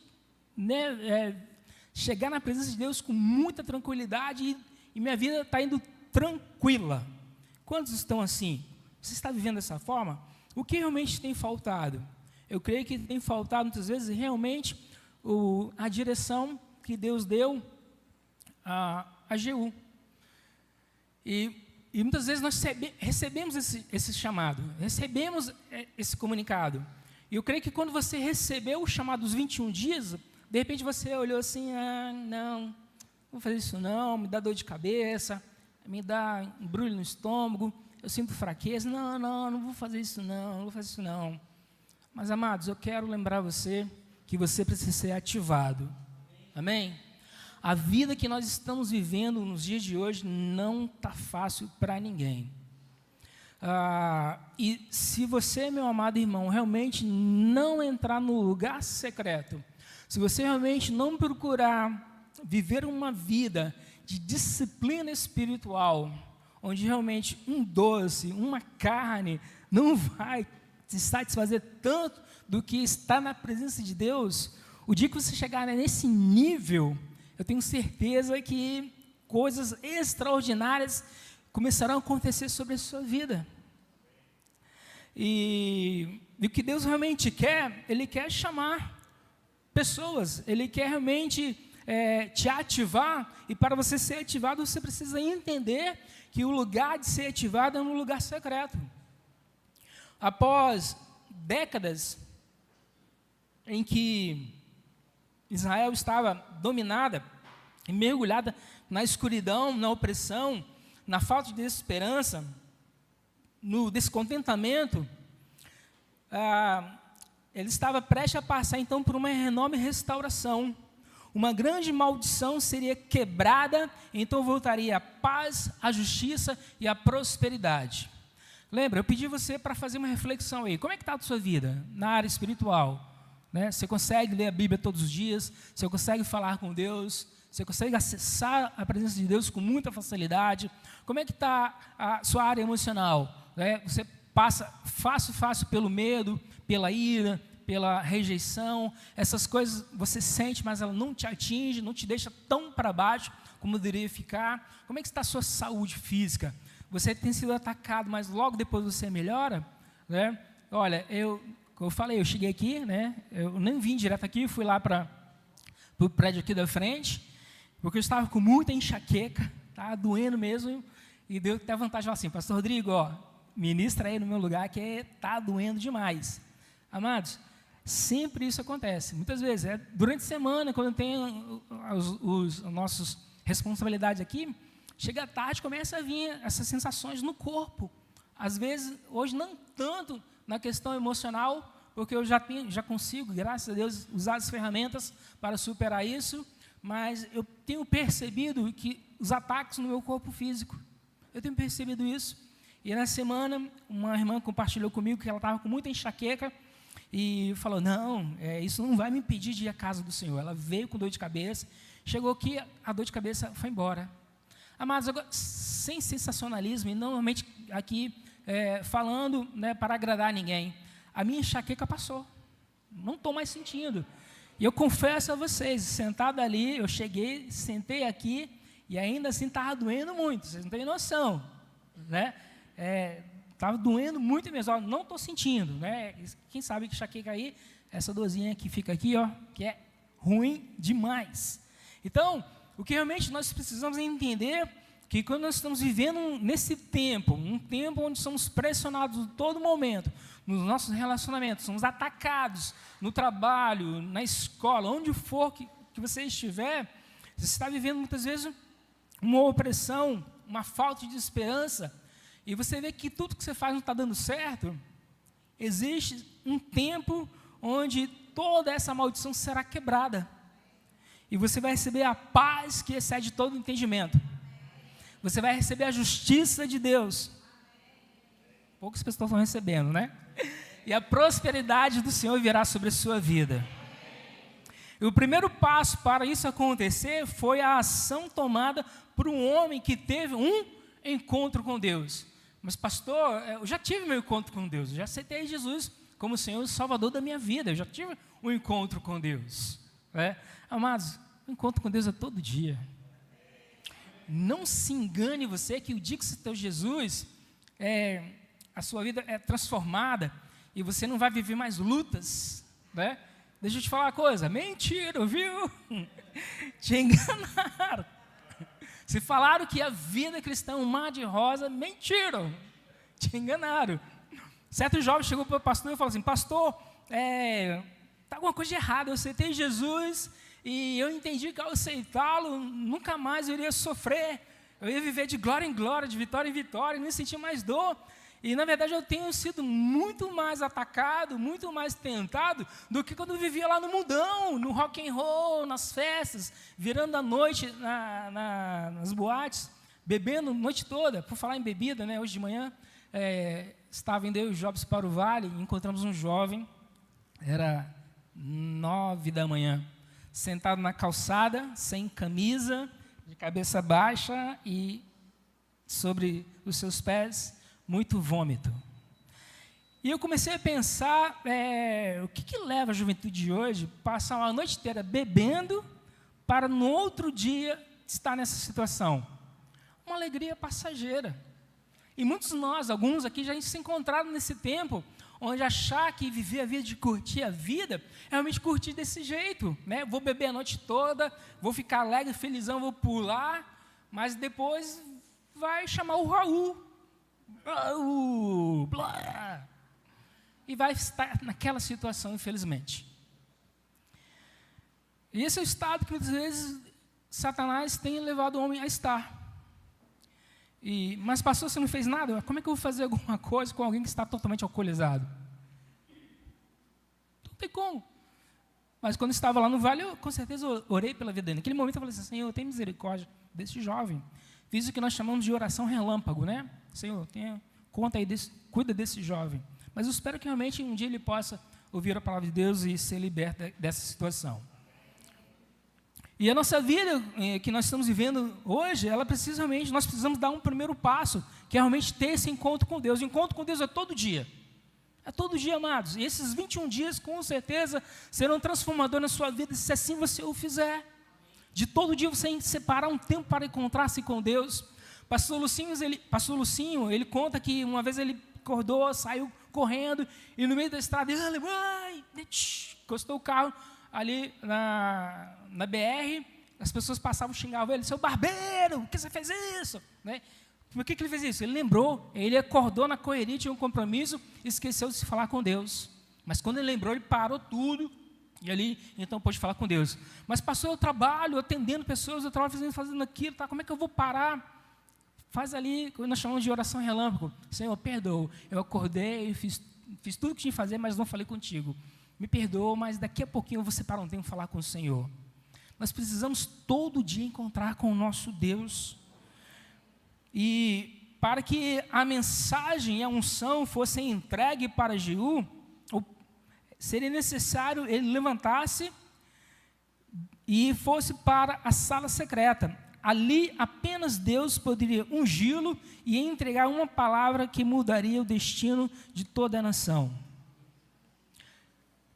né, chegar na presença de Deus com muita tranquilidade e minha vida está indo tranquila. Quantos estão assim? Você está vivendo dessa forma? O que realmente tem faltado? Eu creio que tem faltado muitas vezes realmente a direção que Deus deu a Jeú. E muitas vezes nós recebemos esse chamado, recebemos esse comunicado. E eu creio que quando você recebeu o chamado dos 21 dias, de repente você olhou assim, não, não vou fazer isso não, me dá dor de cabeça, me dá um embrulho no estômago, eu sinto fraqueza, não vou fazer isso não. Mas, amados, eu quero lembrar você que você precisa ser ativado. Amém? A vida que nós estamos vivendo nos dias de hoje não está fácil para ninguém. E se você, meu amado irmão, realmente não entrar no lugar secreto, se você realmente não procurar viver uma vida de disciplina espiritual, onde realmente um doce, uma carne, não vai te satisfazer tanto do que está na presença de Deus, o dia que você chegar nesse nível, eu tenho certeza que coisas extraordinárias começarão a acontecer sobre a sua vida. E o que Deus realmente quer, Ele quer chamar pessoas, Ele quer realmente te ativar, e para você ser ativado, você precisa entender que o lugar de ser ativado é um lugar secreto. Após décadas em que Israel estava dominada e mergulhada na escuridão, na opressão, na falta de esperança, no descontentamento, ele estava prestes a passar então por uma enorme restauração. Uma grande maldição seria quebrada, então voltaria a paz, a justiça e a prosperidade. Lembra, eu pedi você para fazer uma reflexão aí. Como é que está a sua vida na área espiritual? Né? Você consegue ler a Bíblia todos os dias? Você consegue falar com Deus? Você consegue acessar a presença de Deus com muita facilidade? Como é que está a sua área emocional? Né? Você passa fácil pelo medo, pela ira, pela rejeição, essas coisas você sente, mas ela não te atinge, não te deixa tão para baixo como deveria ficar. Como é que está a sua saúde física? Você tem sido atacado, mas logo depois você melhora? Né? Olha, eu falei, eu cheguei aqui, né? Eu nem vim direto aqui, fui lá para o prédio aqui da frente, porque eu estava com muita enxaqueca, estava doendo mesmo, e Deus tem a vantagem de falar assim, pastor Rodrigo, ministra aí no meu lugar, que está doendo demais. Amados, sempre isso acontece. Muitas vezes, durante a semana, quando tem as nossas responsabilidades aqui, chega à tarde, começa a vir essas sensações no corpo. Às vezes, hoje não tanto na questão emocional, porque eu já consigo, graças a Deus, usar as ferramentas para superar isso, mas eu tenho percebido que os ataques no meu corpo físico, eu tenho percebido isso. E na semana, uma irmã compartilhou comigo que ela estava com muita enxaqueca, e falou, não, isso não vai me impedir de ir à casa do Senhor. Ela veio com dor de cabeça, chegou aqui, a dor de cabeça foi embora. Amados, agora, sem sensacionalismo, e normalmente aqui falando, né, para agradar ninguém, a minha enxaqueca passou, não estou mais sentindo. E eu confesso a vocês, sentado ali, eu cheguei, sentei aqui, e ainda assim estava doendo muito, vocês não têm noção, né? Estava doendo muito mesmo, não estou sentindo, né? Quem sabe que enxaqueca aí, essa dorzinha que fica aqui, que é ruim demais. Então, o que realmente nós precisamos entender, que quando nós estamos vivendo nesse tempo, um tempo onde somos pressionados a todo momento, nos nossos relacionamentos, somos atacados no trabalho, na escola, onde for que você estiver, você está vivendo muitas vezes uma opressão, uma falta de esperança, e você vê que tudo que você faz não está dando certo, existe um tempo onde toda essa maldição será quebrada. E você vai receber a paz que excede todo entendimento. Você vai receber a justiça de Deus. Poucas pessoas estão recebendo, né? E a prosperidade do Senhor virá sobre a sua vida. E o primeiro passo para isso acontecer foi a ação tomada por um homem que teve um encontro com Deus. Mas pastor, eu já tive meu encontro com Deus, eu já aceitei Jesus como Senhor e Salvador da minha vida, eu já tive um encontro com Deus. Né? Amados, o encontro com Deus é todo dia. Não se engane você que o dia que você tem Jesus, a sua vida é transformada e você não vai viver mais lutas. Né? Deixa eu te falar uma coisa, mentira, viu? Te enganaram. Se falaram que a vida cristã é um mar de rosa, mentiram, te enganaram. Certo jovem chegou para o pastor e falou assim, pastor, está alguma coisa de errada, eu aceitei Jesus e eu entendi que ao aceitá-lo, nunca mais eu iria sofrer, eu ia viver de glória em glória, de vitória em vitória, não ia sentir mais dor. E na verdade eu tenho sido muito mais atacado, muito mais tentado do que quando eu vivia lá no mundão, no rock and roll, nas festas, virando a noite nas boates, bebendo a noite toda. Por falar em bebida, né, hoje de manhã estava indo eu e o Jobs para o Vale e encontramos um jovem, era 9 da manhã, sentado na calçada, sem camisa, de cabeça baixa e sobre os seus pés, muito vômito. E eu comecei a pensar, o que leva a juventude de hoje a passar uma noite inteira bebendo para no outro dia estar nessa situação? Uma alegria passageira. E muitos de nós, alguns aqui, já se encontraram nesse tempo, onde achar que viver a vida de curtir a vida, é realmente curtir desse jeito, né? Vou beber a noite toda, vou ficar alegre, felizão, vou pular, mas depois vai chamar o Raul. E vai estar naquela situação, infelizmente. E esse é o estado que, muitas vezes, Satanás tem levado o homem a estar. Mas, pastor, você não fez nada? Como é que eu vou fazer alguma coisa com alguém que está totalmente alcoolizado? Não tem como. Mas, quando estava lá no vale, eu, com certeza, orei pela vida dele. Naquele momento, eu falei assim, Senhor, tem misericórdia desse jovem. Fiz o que nós chamamos de oração relâmpago, né? Senhor, conta aí, cuida desse jovem. Mas eu espero que realmente um dia ele possa ouvir a palavra de Deus e ser liberto dessa situação. E a nossa vida que nós estamos vivendo hoje, nós precisamos dar um primeiro passo, que é realmente ter esse encontro com Deus. O encontro com Deus é todo dia. É todo dia, amados. E esses 21 dias, com certeza, serão transformadores na sua vida, se assim você o fizer. De todo dia você separar um tempo para encontrar-se com Deus. Pastor Lucinho, ele conta que uma vez ele acordou, saiu correndo, e no meio da estrada, ele encostou o carro ali na BR, as pessoas passavam, xingavam ele, seu barbeiro, por que você fez isso? Né? Por que ele fez isso? Ele lembrou, ele acordou na correria, tinha um compromisso, esqueceu de se falar com Deus. Mas quando ele lembrou, ele parou tudo, e ali, então, pôde falar com Deus. Mas passou eu trabalho, atendendo pessoas, eu trabalho fazendo aquilo, tá? Como é que eu vou parar? Faz ali, que nós chamamos de oração relâmpago. Senhor, perdoa, eu acordei, fiz tudo o que tinha que fazer, mas não falei contigo. Me perdoa, mas daqui a pouquinho eu vou separar um tempo e falar com o Senhor. Nós precisamos todo dia encontrar com o nosso Deus. E para que a mensagem e a unção fossem entregue para Jeú, seria necessário ele levantasse e fosse para a sala secreta. Ali apenas Deus poderia ungí-lo e entregar uma palavra que mudaria o destino de toda a nação.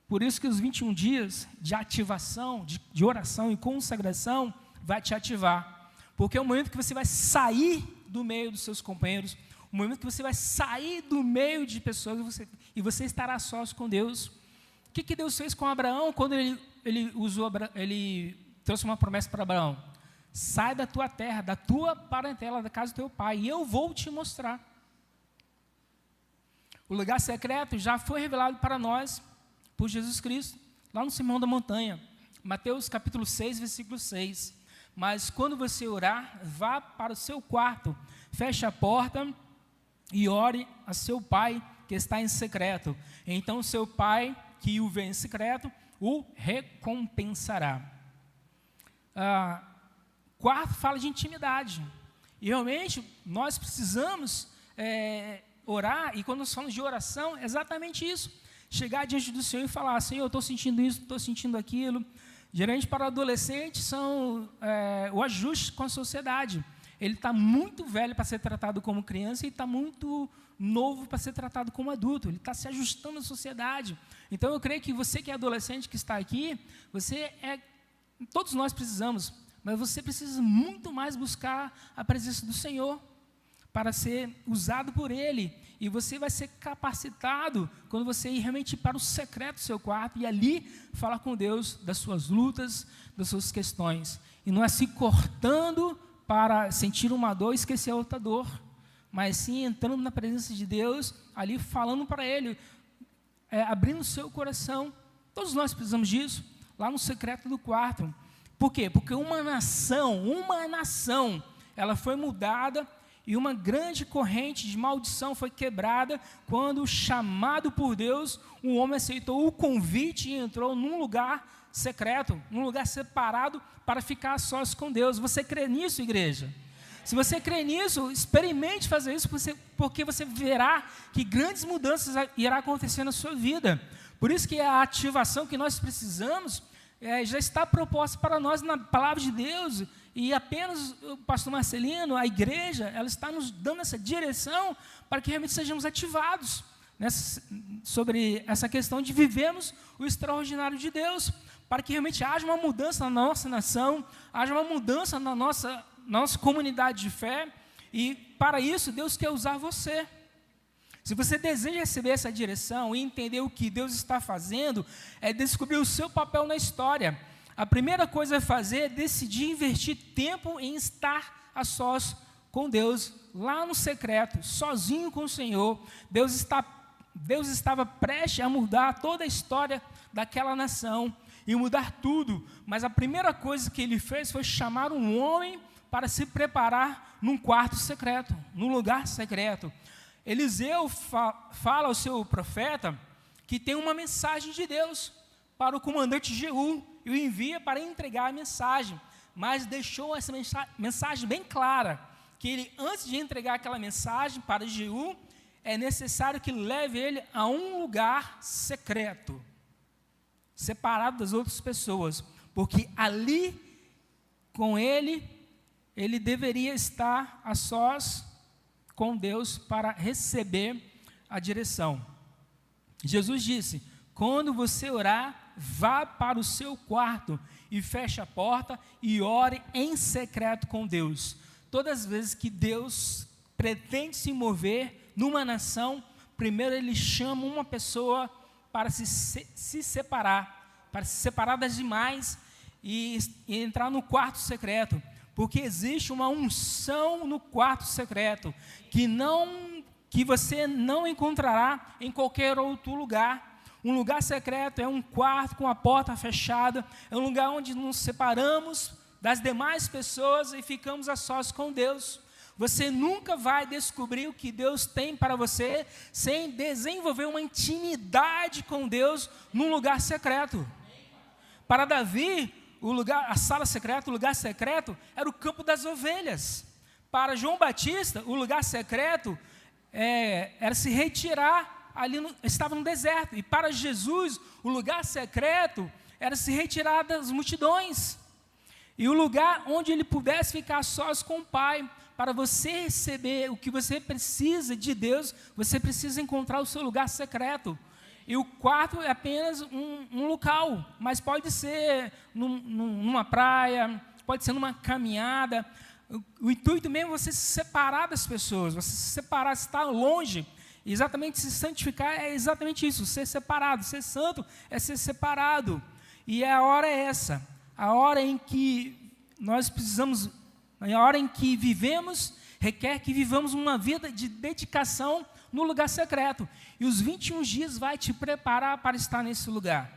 Por isso que os 21 dias de ativação, de oração e consagração, vai te ativar. Porque é o momento que você vai sair do meio dos seus companheiros, o momento que você vai sair do meio de pessoas e você estará sós com Deus. O que Deus fez com Abraão quando ele trouxe uma promessa para Abraão? Sai da tua terra, da tua parentela, da casa do teu pai, e eu vou te mostrar. O lugar secreto já foi revelado para nós por Jesus Cristo, lá no Sermão da Montanha, Mateus capítulo 6, versículo 6. Mas quando você orar, vá para o seu quarto, feche a porta e ore a seu pai que está em secreto. Então seu pai que o vê em secreto, o recompensará. Quarto fala de intimidade. E realmente nós precisamos orar, e quando nós falamos de oração, é exatamente isso. Chegar diante do Senhor e falar, Senhor, eu estou sentindo isso, estou sentindo aquilo. Geralmente para adolescentes são o ajuste com a sociedade. Ele está muito velho para ser tratado como criança e está muito novo para ser tratado como adulto. Ele está se ajustando à sociedade. Então eu creio que você que é adolescente, que está aqui, todos nós precisamos, mas você precisa muito mais buscar a presença do Senhor para ser usado por Ele. E você vai ser capacitado quando você ir realmente para o secreto do seu quarto e ali falar com Deus das suas lutas, das suas questões. E não é se cortando para sentir uma dor e esquecer a outra dor, mas sim entrando na presença de Deus, ali falando para Ele, abrindo o seu coração. Todos nós precisamos disso, lá no secreto do quarto. Por quê? Porque uma nação, ela foi mudada e uma grande corrente de maldição foi quebrada quando, chamado por Deus, o homem aceitou o convite e entrou num lugar secreto, num lugar separado para ficar a sós com Deus. Você crê nisso, igreja? Se você crê nisso, experimente fazer isso, porque você verá que grandes mudanças irão acontecer na sua vida. Por isso que a ativação que nós precisamos já está proposta para nós na palavra de Deus, e apenas o pastor Marcelino, a igreja, ela está nos dando essa direção para que realmente sejamos ativados sobre essa questão de vivermos o extraordinário de Deus, para que realmente haja uma mudança na nossa nação, haja uma mudança na nossa comunidade de fé, e para isso Deus quer usar você. Se você deseja receber essa direção e entender o que Deus está fazendo, é descobrir o seu papel na história. A primeira coisa a fazer é decidir investir tempo em estar a sós com Deus, lá no secreto, sozinho com o Senhor. Deus estava prestes a mudar toda a história daquela nação e mudar tudo, mas a primeira coisa que ele fez foi chamar um homem para se preparar num quarto secreto, num lugar secreto. Eliseu fala ao seu profeta que tem uma mensagem de Deus para o comandante Jeú e o envia para entregar a mensagem, mas deixou essa mensagem bem clara, que ele, antes de entregar aquela mensagem para Jeú, é necessário que leve ele a um lugar secreto, separado das outras pessoas, porque ali, com ele deveria estar a sós com Deus para receber a direção. Jesus disse: quando você orar, vá para o seu quarto e feche a porta e ore em secreto com Deus. Todas as vezes que Deus pretende se mover numa nação, primeiro Ele chama uma pessoa para se separar, para se separar das demais e entrar no quarto secreto, porque existe uma unção no quarto secreto que você não encontrará em qualquer outro lugar. Um lugar secreto é um quarto com a porta fechada, é um lugar onde nos separamos das demais pessoas e ficamos a sós com Deus. Você nunca vai descobrir o que Deus tem para você sem desenvolver uma intimidade com Deus num lugar secreto. Para Davi, a sala secreta, o lugar secreto, era o campo das ovelhas. Para João Batista, o lugar secreto era se retirar, estava no deserto. E para Jesus, o lugar secreto era se retirar das multidões. E o lugar onde ele pudesse ficar sós com o Pai. Para você receber o que você precisa de Deus, você precisa encontrar o seu lugar secreto. E o quarto é apenas um local, mas pode ser numa praia, pode ser numa caminhada. O intuito mesmo é você se separar das pessoas, você se separar, estar longe. Exatamente, se santificar é exatamente isso, ser separado. Ser santo é ser separado. E a hora é essa, a hora em que nós precisamos, a hora em que vivemos, requer que vivamos uma vida de dedicação no lugar secreto. E os 21 dias vai te preparar para estar nesse lugar.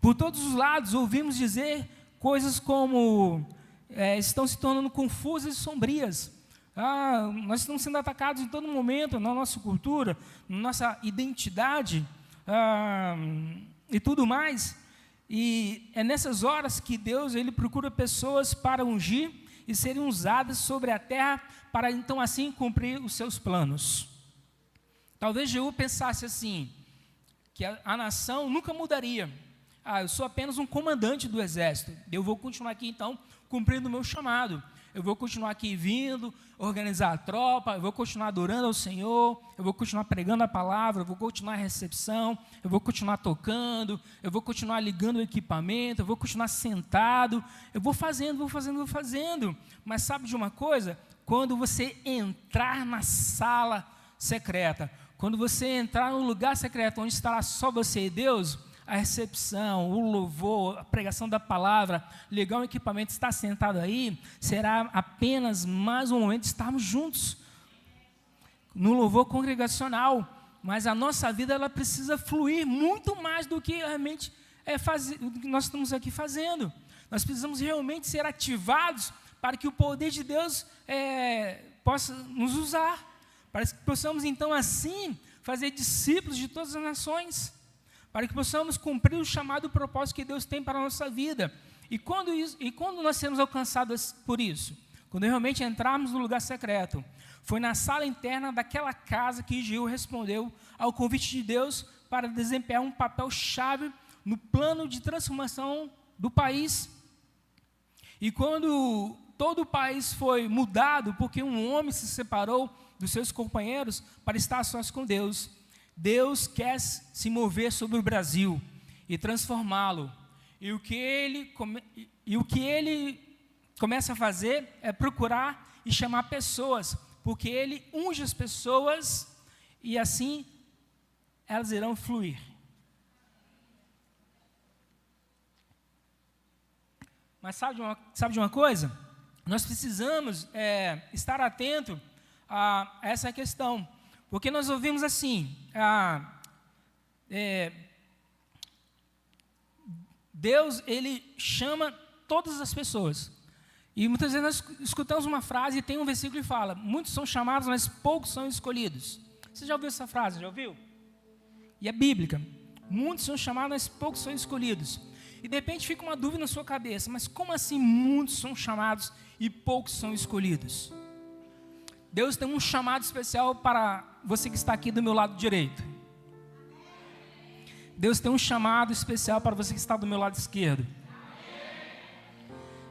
Por todos os lados ouvimos dizer coisas como estão se tornando confusas e sombrias. Nós estamos sendo atacados em todo momento na nossa cultura, na nossa identidade e tudo mais. E é nessas horas que Deus ele procura pessoas para ungir e serem usadas sobre a terra para então assim cumprir os seus planos. Talvez Jeú pensasse assim, que a nação nunca mudaria. Eu sou apenas um comandante do exército, eu vou continuar aqui então cumprindo o meu chamado. Eu vou continuar aqui vindo, organizar a tropa, eu vou continuar adorando ao Senhor, eu vou continuar pregando a palavra, eu vou continuar a recepção, eu vou continuar tocando, eu vou continuar ligando o equipamento, eu vou continuar sentado, eu vou fazendo. Mas sabe de uma coisa? Quando você entrar na sala secreta, quando você entrar no lugar secreto, onde estará só você e Deus, a recepção, o louvor, a pregação da palavra, ligar o equipamento, estar sentado aí, será apenas mais um momento de estarmos juntos no louvor congregacional. Mas a nossa vida ela precisa fluir muito mais do que realmente o que nós estamos aqui fazendo. Nós precisamos realmente ser ativados para que o poder de Deus possa nos usar, para que possamos então assim fazer discípulos de todas as nações, para que possamos cumprir o chamado e o propósito que Deus tem para a nossa vida. E quando nós sermos alcançados por isso? Quando realmente entrarmos no lugar secreto. Foi na sala interna daquela casa que Jeú respondeu ao convite de Deus para desempenhar um papel chave no plano de transformação do país. E quando todo o país foi mudado, porque um homem se separou dos seus companheiros para estar sós com Deus, Deus quer se mover sobre o Brasil e transformá-lo. E o que ele começa a fazer é procurar e chamar pessoas, porque ele unge as pessoas e assim elas irão fluir. Mas sabe de uma coisa? Nós precisamos estar atento a essa questão, porque nós ouvimos assim, Deus, Ele chama todas as pessoas, e muitas vezes nós escutamos uma frase e tem um versículo que fala, muitos são chamados, mas poucos são escolhidos. Você já ouviu essa frase? Já ouviu? E é bíblica. Muitos são chamados, mas poucos são escolhidos. E de repente fica uma dúvida na sua cabeça, mas como assim muitos são chamados e poucos são escolhidos? Deus tem um chamado especial para você que está aqui do meu lado direito. Deus tem um chamado especial para você que está do meu lado esquerdo.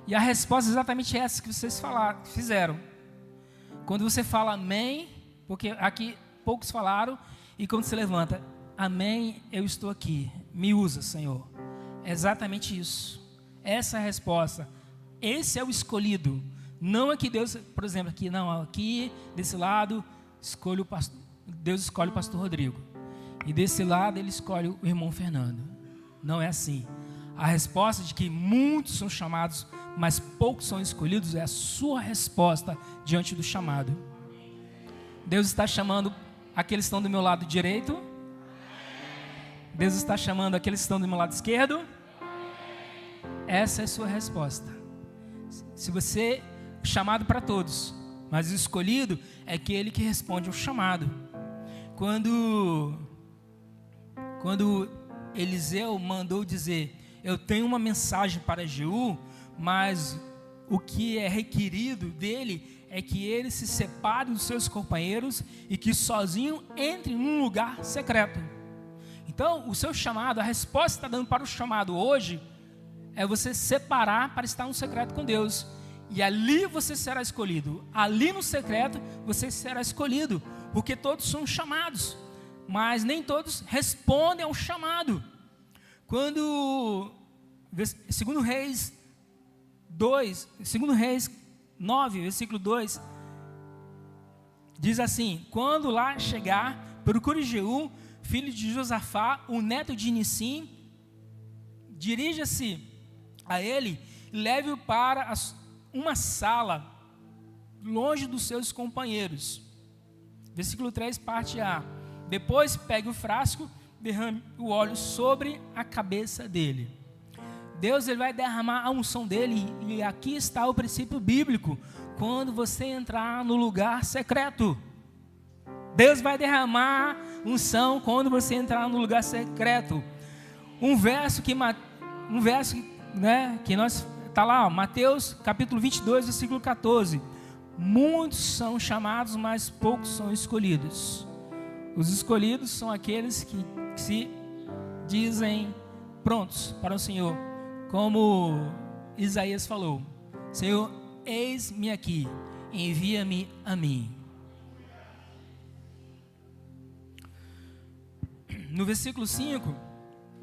E a resposta é exatamente essa que vocês fizeram. Quando você fala amém, porque aqui poucos falaram, e quando você levanta, amém, eu estou aqui, me usa, Senhor. É exatamente isso. Essa é a resposta. Esse é o escolhido. Não é que Deus, por exemplo, aqui desse lado, Deus escolhe o pastor Rodrigo. E desse lado ele escolhe o irmão Fernando. Não é assim. A resposta de que muitos são chamados, mas poucos são escolhidos, é a sua resposta diante do chamado. Deus está chamando aqueles que estão do meu lado direito. Deus está chamando aqueles que estão do meu lado esquerdo. Essa é a sua resposta. Se você, chamado para todos, mas o escolhido é aquele que responde ao chamado. Quando Eliseu mandou dizer, eu tenho uma mensagem para Jeú, mas o que é requerido dele é que ele se separe dos seus companheiros e que sozinho entre num lugar secreto. Então, o seu chamado, a resposta que está dando para o chamado hoje, é você separar para estar no secreto com Deus. E ali você será escolhido. Ali no secreto você será escolhido, porque todos são chamados, mas nem todos respondem ao chamado. Quando, segundo Reis 9, versículo 2, diz assim, quando lá chegar, procure Jeú, filho de Josafá, o neto de Nissim, dirija-se a ele e leve-o para uma sala, longe dos seus companheiros. Versículo 3, parte A. Depois pegue o frasco, derrame o óleo sobre a cabeça dele. Deus, ele vai derramar a unção dele, e aqui está o princípio bíblico. Quando você entrar no lugar secreto, Deus vai derramar unção quando você entrar no lugar secreto. Um verso que nós está lá, Mateus capítulo 22, versículo 14. Muitos são chamados, mas poucos são escolhidos. Os escolhidos são aqueles que se dizem prontos para o Senhor, como Isaías falou, Senhor, eis-me aqui, envia-me a mim. No versículo 5,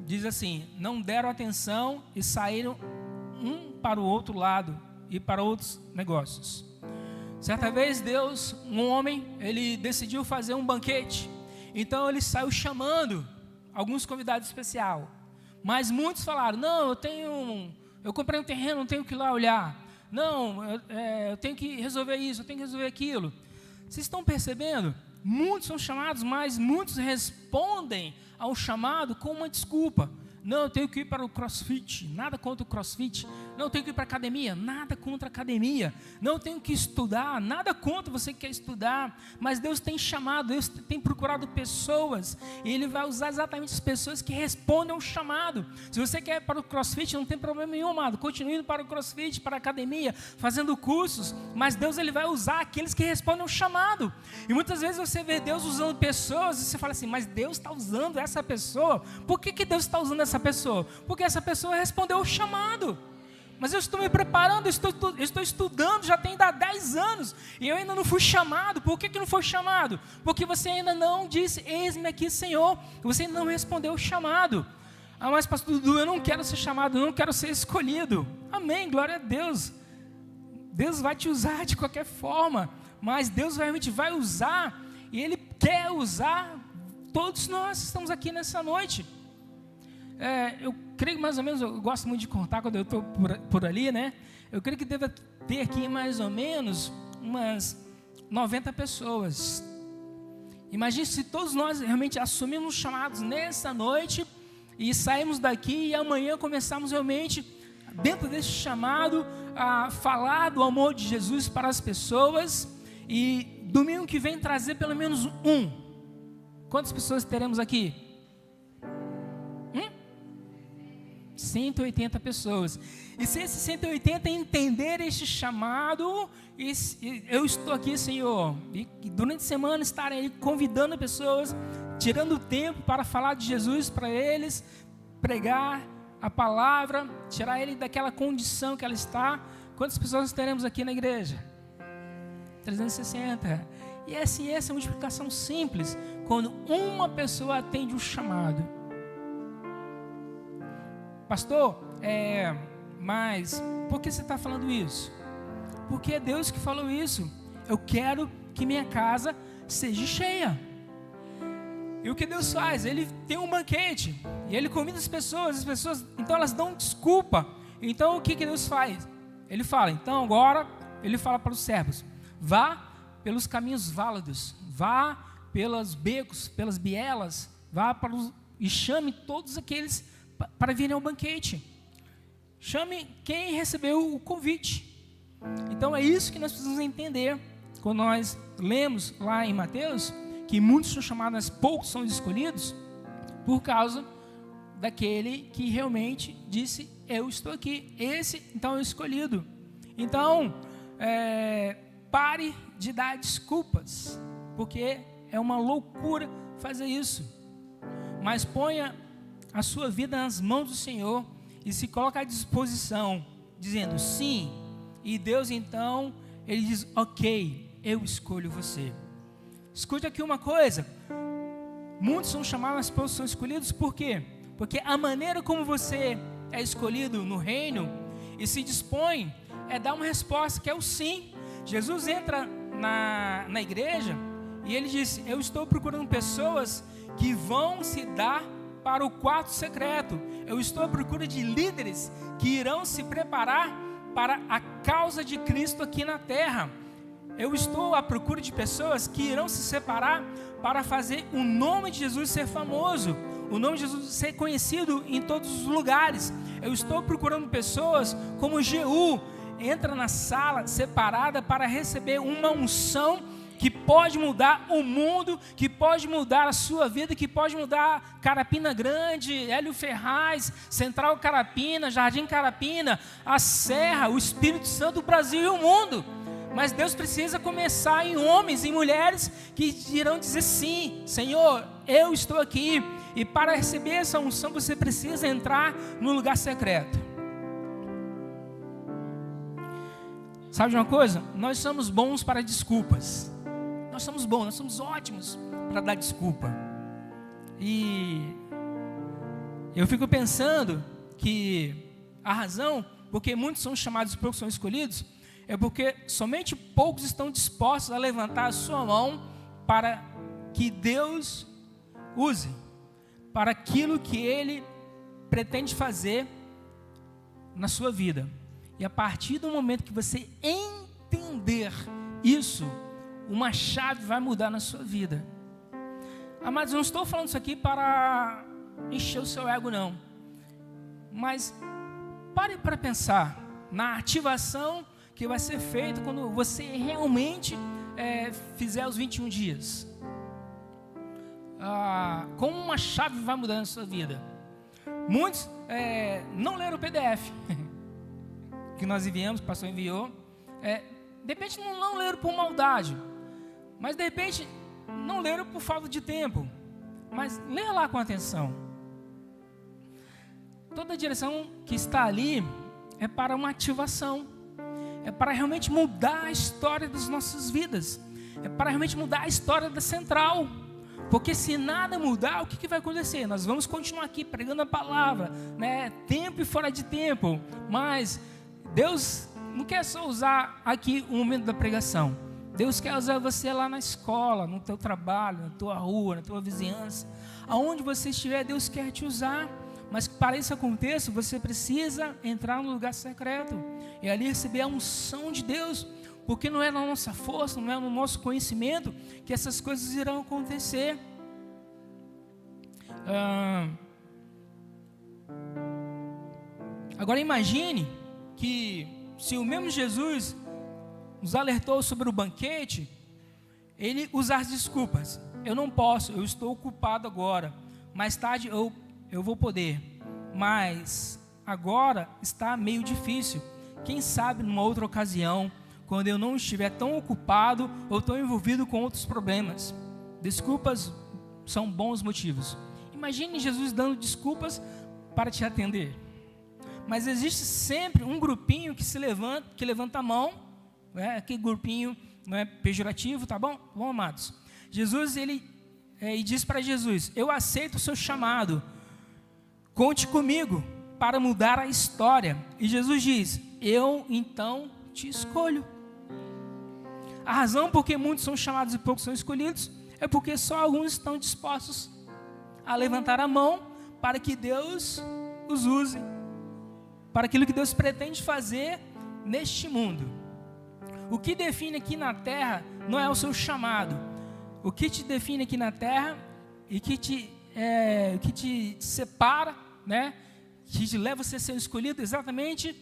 diz assim, não deram atenção e saíram um para o outro lado e para outros negócios. Certa vez um homem, ele decidiu fazer um banquete, então ele saiu chamando alguns convidados especiais, mas muitos falaram, não, eu comprei um terreno, não tenho que ir lá olhar, não, eu tenho que resolver isso, eu tenho que resolver aquilo. Vocês estão percebendo? Muitos são chamados, mas muitos respondem ao chamado com uma desculpa. Não, eu tenho que ir para o CrossFit, nada contra o CrossFit, não tenho que ir para a academia, nada contra a academia, não tenho que estudar, nada contra você que quer estudar, mas Deus tem chamado, Deus tem procurado pessoas, e Ele vai usar exatamente as pessoas que respondem ao chamado. Se você quer ir para o CrossFit, não tem problema nenhum, amado, continue indo para o CrossFit, para a academia, fazendo cursos, mas Deus Ele vai usar aqueles que respondem ao chamado. E muitas vezes você vê Deus usando pessoas, e você fala assim, mas Deus está usando essa pessoa, por que Deus está usando essa pessoa? Porque essa pessoa respondeu ao chamado. Mas eu estou me preparando, eu estou estudando, já tem 10 anos, e eu ainda não fui chamado. Por que não foi chamado? Porque você ainda não disse, eis-me aqui, Senhor. Você ainda não respondeu o chamado. Ah, mas pastor Dudu, eu não quero ser chamado, eu não quero ser escolhido. Amém, glória a Deus. Deus vai te usar de qualquer forma, mas Deus realmente vai usar, e Ele quer usar todos nós que estamos aqui nessa noite. Eu creio mais ou menos, eu gosto muito de contar quando eu estou por ali, né? Eu creio que deva ter aqui mais ou menos umas 90 pessoas. Imagine se todos nós realmente assumimos chamados nessa noite e saímos daqui e amanhã começarmos realmente, dentro desse chamado, a falar do amor de Jesus para as pessoas, e domingo que vem trazer pelo menos um. Quantas pessoas teremos aqui? 180 pessoas. E se esses 180 entender este chamado, eu estou aqui, Senhor, e durante a semana estarei convidando pessoas, tirando tempo para falar de Jesus para eles, pregar a palavra, tirar ele daquela condição que ela está. Quantas pessoas teremos aqui na igreja? 360. E essa é a multiplicação simples, quando uma pessoa atende o chamado. Pastor, mas por que você está falando isso? Porque é Deus que falou isso. Eu quero que minha casa seja cheia. E o que Deus faz? Ele tem um banquete, e Ele convida as pessoas, então elas dão desculpa. Então o que Deus faz? Ele fala, então agora, Ele fala para os servos, vá pelos caminhos válidos, vá pelos becos, pelas bielas, e chame todos aqueles para virem ao banquete. Chame quem recebeu o convite. Então é isso que nós precisamos entender. Quando nós lemos lá em Mateus, que muitos são chamados, mas poucos são escolhidos, por causa daquele que realmente disse, eu estou aqui. Esse então é o escolhido. Então, pare de dar desculpas, porque é uma loucura fazer isso. Mas ponha a sua vida nas mãos do Senhor e se coloca à disposição, dizendo sim. E Deus então, Ele diz, ok, eu escolho você. Escute aqui uma coisa, muitos são chamados, mas poucos são escolhidos. Por quê? Porque a maneira como você é escolhido no reino e se dispõe é dar uma resposta que é o sim. Jesus entra na igreja e Ele diz, eu estou procurando pessoas que vão se dar para o quarto secreto. Eu estou à procura de líderes que irão se preparar para a causa de Cristo aqui na terra. Eu estou à procura de pessoas que irão se separar para fazer o nome de Jesus ser famoso, o nome de Jesus ser conhecido em todos os lugares. Eu estou procurando pessoas como Jeú, entra na sala separada para receber uma unção que pode mudar o mundo, que pode mudar a sua vida, que pode mudar Carapina Grande, Hélio Ferraz, Central Carapina, Jardim Carapina, a Serra, o Espírito Santo do Brasil e o mundo. Mas Deus precisa começar em homens e mulheres que irão dizer sim, Senhor, eu estou aqui. E para receber essa unção você precisa entrar no lugar secreto. Sabe de uma coisa? Nós somos bons para desculpas. Nós somos bons, nós somos ótimos para dar desculpa. E eu fico pensando que a razão porque muitos são chamados e poucos são escolhidos é porque somente poucos estão dispostos a levantar a sua mão para que Deus use, para aquilo que Ele pretende fazer na sua vida. E a partir do momento que você entender isso, uma chave vai mudar na sua vida. Amados, eu não estou falando isso aqui para encher o seu ego, não. Mas pare para pensar. na ativação que vai ser feita quando você realmente fizer os 21 dias. Como uma chave vai mudando a sua vida. Muitos não leram o PDF que nós enviamos, que o pastor enviou. De repente não leram por maldade, mas de repente não leram por falta de tempo. Mas leia lá com atenção. Toda a direção que está ali é para uma ativação, é para realmente mudar a história das nossas vidas, é para realmente mudar a história da central. Porque se nada mudar, o que vai acontecer? Nós vamos continuar aqui pregando a palavra, né? Tempo e fora de tempo. Mas Deus não quer só usar aqui o momento da pregação. Deus quer usar você lá na escola, no teu trabalho, na tua rua, na tua vizinhança. Aonde você estiver, Deus quer te usar. Mas para isso aconteça, você precisa entrar no lugar secreto e ali receber a unção de Deus. Porque não é na nossa força, não é no nosso conhecimento que essas coisas irão acontecer. Agora imagine que se o mesmo Jesus nos alertou sobre o banquete, ele usar as desculpas. Eu não posso, eu estou ocupado agora. Mais tarde eu vou poder. Mas agora está meio difícil. Quem sabe numa outra ocasião, quando eu não estiver tão ocupado ou tão envolvido com outros problemas. Desculpas são bons motivos. Imagine Jesus dando desculpas para te atender. Mas existe sempre um grupinho que levanta a mão, aquele grupinho não é pejorativo, tá bom? Bom, amados. Jesus, ele diz para Jesus: eu aceito o seu chamado, conte comigo para mudar a história. E Jesus diz: eu então te escolho. A razão por que muitos são chamados e poucos são escolhidos é porque só alguns estão dispostos a levantar a mão para que Deus os use, para aquilo que Deus pretende fazer neste mundo. O que define aqui na terra não é o seu chamado. O que te define aqui na terra e que te separa, né, que te leva a ser escolhido, é exatamente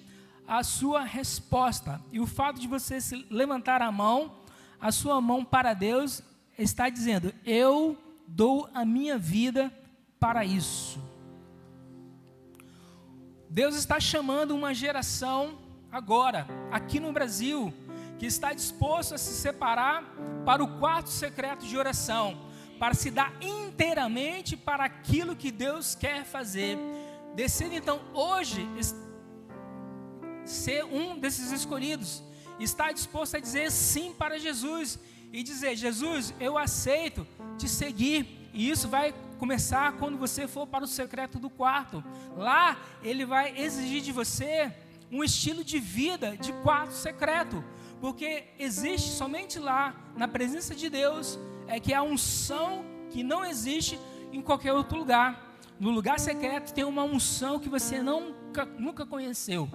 a sua resposta. E o fato de você se levantar a sua mão para Deus, está dizendo: eu dou a minha vida para isso. Deus está chamando uma geração agora, aqui no Brasil, que está disposto a se separar para o quarto secreto de oração, para se dar inteiramente para aquilo que Deus quer fazer. Decida então hoje ser um desses escolhidos, está disposto a dizer sim para Jesus e dizer: Jesus, eu aceito te seguir. E isso vai começar quando você for para o secreto do quarto. Lá ele vai exigir de você um estilo de vida de quarto secreto, porque existe somente lá, na presença de Deus, que há unção que não existe em qualquer outro lugar. No lugar secreto tem uma unção que você nunca conheceu.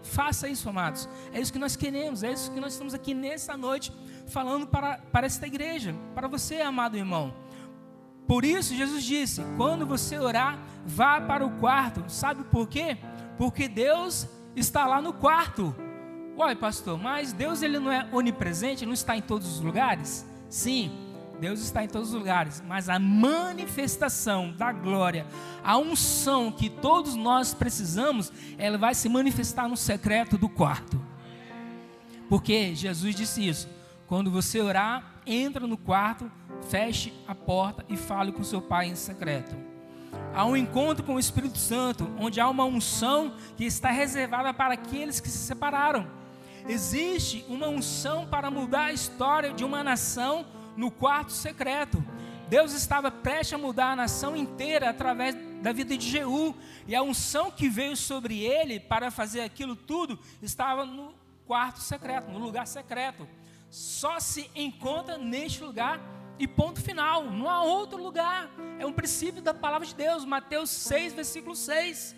Faça isso, amados. É isso que nós queremos, é isso que nós estamos aqui nessa noite falando para esta igreja, para você, amado irmão. Por isso Jesus disse: quando você orar, vá para o quarto. Sabe por quê? Porque Deus está lá no quarto. Uai, pastor, mas Deus, ele não é onipresente, não está em todos os lugares? Sim, Deus está em todos os lugares, mas a manifestação da glória, a unção que todos nós precisamos, ela vai se manifestar no secreto do quarto. Porque Jesus disse isso: quando você orar, entra no quarto, feche a porta e fale com seu Pai em secreto. Há um encontro com o Espírito Santo, onde há uma unção que está reservada para aqueles que se separaram. Existe uma unção para mudar a história de uma nação no quarto secreto. Deus estava prestes a mudar a nação inteira através da vida de Jeú, e a unção que veio sobre ele para fazer aquilo tudo estava no quarto secreto, no lugar secreto. Só se encontra neste lugar e ponto final, não há outro lugar. É um princípio da palavra de Deus, Mateus 6, versículo 6.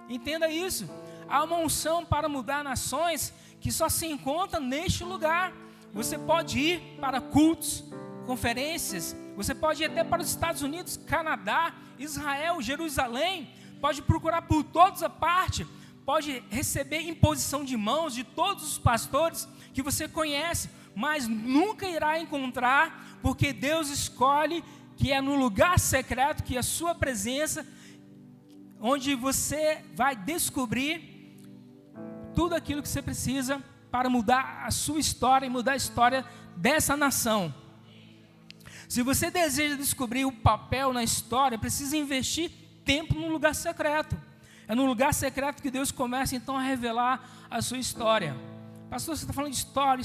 Entenda isso. Há uma unção para mudar nações que só se encontra neste lugar. Você pode ir para cultos, conferências, você pode ir até para os Estados Unidos, Canadá, Israel, Jerusalém, pode procurar por toda a parte, pode receber imposição de mãos de todos os pastores que você conhece, mas nunca irá encontrar, porque Deus escolhe que é no lugar secreto, que é a sua presença, onde você vai descobrir tudo aquilo que você precisa para mudar a sua história e mudar a história dessa nação. Se você deseja descobrir o papel na história, precisa investir tempo no lugar secreto. É no lugar secreto que Deus começa então a revelar a sua história. Pastor, você está falando de história.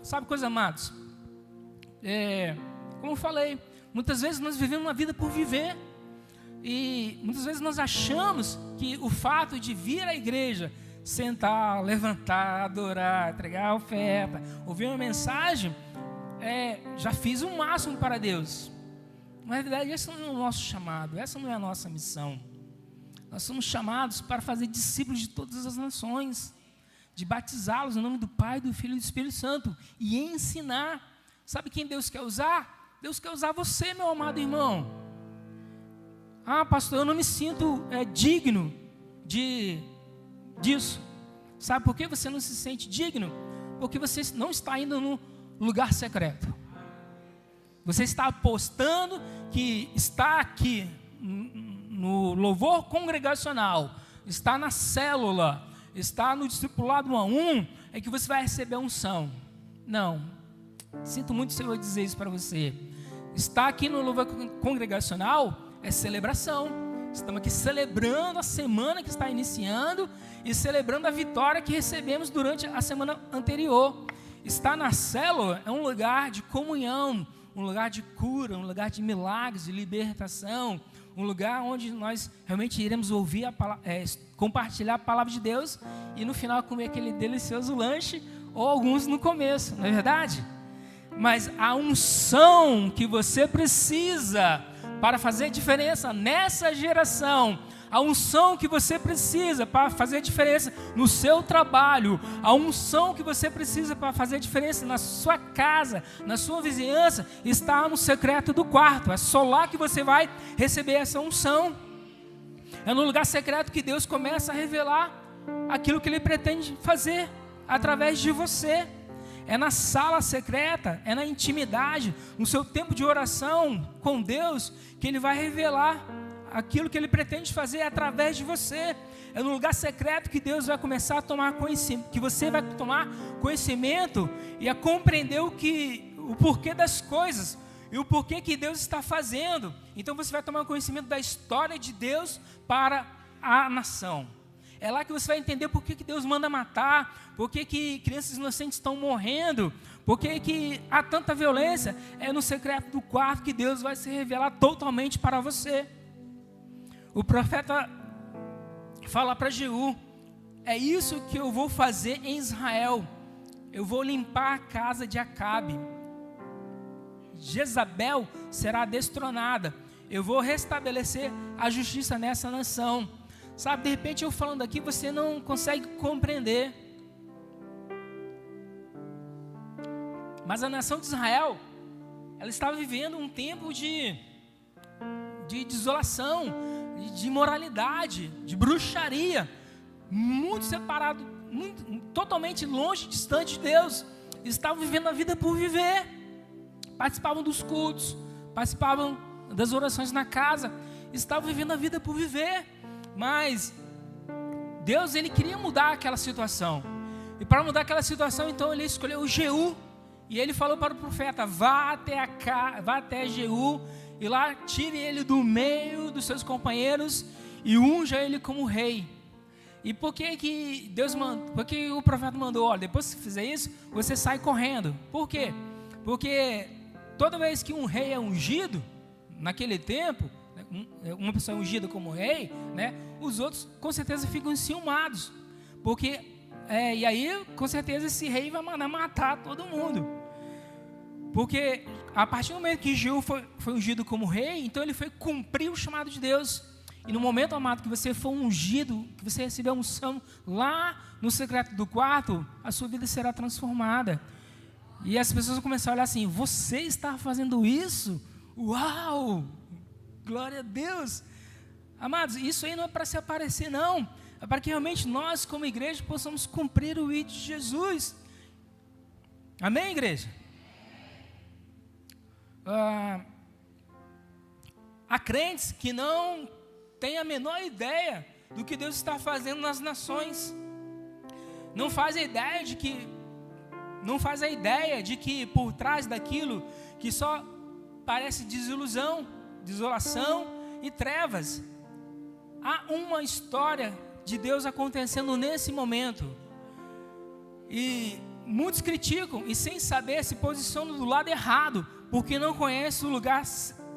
Sabe coisa, amados? Como eu falei, muitas vezes nós vivemos uma vida por viver. E muitas vezes nós achamos que o fato de vir à igreja, sentar, levantar, adorar, entregar a oferta, ouvir uma mensagem, já fiz o máximo para Deus. Na verdade, esse não é o nosso chamado, essa não é a nossa missão. Nós somos chamados para fazer discípulos de todas as nações, de batizá-los em nome do Pai, do Filho e do Espírito Santo, e ensinar. Sabe quem Deus quer usar? Deus quer usar você, meu amado irmão. Ah, pastor, eu não me sinto digno disso. Sabe por que você não se sente digno? Porque você não está indo no lugar secreto. Você está apostando que está aqui no louvor congregacional, está na célula, está no discipulado 1 a 1, é que você vai receber a unção. Não, sinto muito se eu dizer isso para você. Está aqui no louvor congregacional é celebração. Estamos aqui celebrando a semana que está iniciando e celebrando a vitória que recebemos durante a semana anterior. Estar na célula é um lugar de comunhão, um lugar de cura, um lugar de milagres, de libertação, um lugar onde nós realmente iremos ouvir, compartilhar a palavra de Deus e no final comer aquele delicioso lanche, ou alguns no começo, não é verdade? Mas a unção que você precisa para fazer diferença nessa geração, a unção que você precisa para fazer diferença no seu trabalho, a unção que você precisa para fazer diferença na sua casa, na sua vizinhança, está no secreto do quarto. É só lá que você vai receber essa unção. É no lugar secreto que Deus começa a revelar aquilo que Ele pretende fazer através de você. É na sala secreta, é na intimidade, no seu tempo de oração com Deus, que Ele vai revelar aquilo que Ele pretende fazer através de você. É no lugar secreto que Deus vai começar a tomar conhecimento, que você vai tomar conhecimento e a compreender o porquê das coisas e o porquê que Deus está fazendo. Então você vai tomar conhecimento da história de Deus para a nação. É lá que você vai entender por que Deus manda matar, por que crianças inocentes estão morrendo, por que há tanta violência. É no secreto do quarto que Deus vai se revelar totalmente para você. O profeta fala para Jeú: é isso que eu vou fazer em Israel. Eu vou limpar a casa de Acabe. Jezabel será destronada. Eu vou restabelecer a justiça nessa nação. Sabe, de repente eu falando aqui, você não consegue compreender. Mas a nação de Israel, ela estava vivendo um tempo de desolação, de imoralidade, de bruxaria, muito separado, totalmente longe, distante de Deus. Estavam vivendo a vida por viver, participavam dos cultos, participavam das orações na casa, estavam vivendo a vida por viver. Mas Deus, Ele queria mudar aquela situação. E para mudar aquela situação, então Ele escolheu o Jeú. E Ele falou para o profeta: vá até Jeú, e lá tire ele do meio dos seus companheiros e unja ele como rei. E por que Deus mandou? Porque o profeta mandou: olha, depois que você fizer isso, você sai correndo. Por quê? Porque toda vez que um rei é ungido, naquele tempo, uma pessoa ungida como rei, né, os outros com certeza ficam enciumados, porque e aí com certeza esse rei vai mandar matar todo mundo, porque a partir do momento que Jeú foi ungido como rei, então ele foi cumprir o chamado de Deus. E no momento, amado, que você for ungido, que você receber a unção lá no secreto do quarto, a sua vida será transformada. E as pessoas vão começar a olhar assim: você está fazendo isso? Uau! Glória a Deus! Amados, isso aí não é para se aparecer, não. É para que realmente nós, como igreja, possamos cumprir o ID de Jesus. Amém, igreja? Há crentes que não têm a menor ideia do que Deus está fazendo nas nações. Não faz a ideia de que por trás daquilo que só parece desilusão, desolação e trevas, há uma história de Deus acontecendo nesse momento. E muitos criticam e sem saber se posicionam do lado errado, porque não conhecem o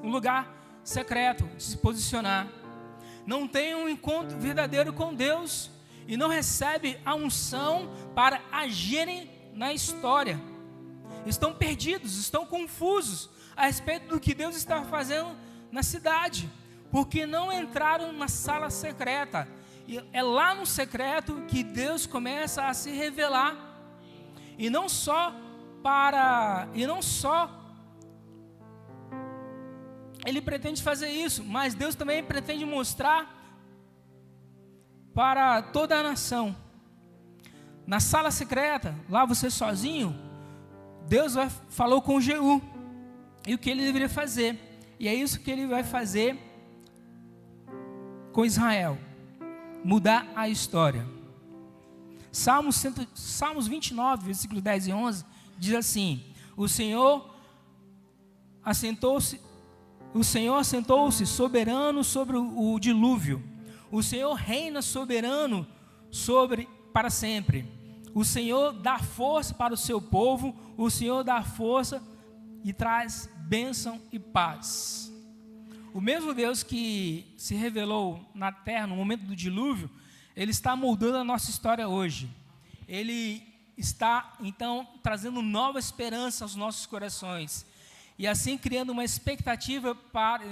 lugar secreto de se posicionar. Não tem um encontro verdadeiro com Deus e não recebe a unção para agirem na história. Estão perdidos, estão confusos a respeito do que Deus está fazendo na cidade, porque não entraram na sala secreta. E é lá no secreto que Deus começa a se revelar. E não só Ele pretende fazer isso, mas Deus também pretende mostrar para toda a nação. Na sala secreta, lá você sozinho, Deus falou com Jeú e o que ele deveria fazer. E é isso que ele vai fazer com Israel, mudar a história. Salmos 29, versículos 10 e 11, diz assim: O Senhor assentou-se soberano sobre o dilúvio. O Senhor reina soberano para sempre. O Senhor dá força para o seu povo. O Senhor dá força e traz bênção e paz. O mesmo Deus que se revelou na terra no momento do dilúvio, Ele está moldando a nossa história hoje. Ele está, então, trazendo nova esperança aos nossos corações. E assim criando uma expectativa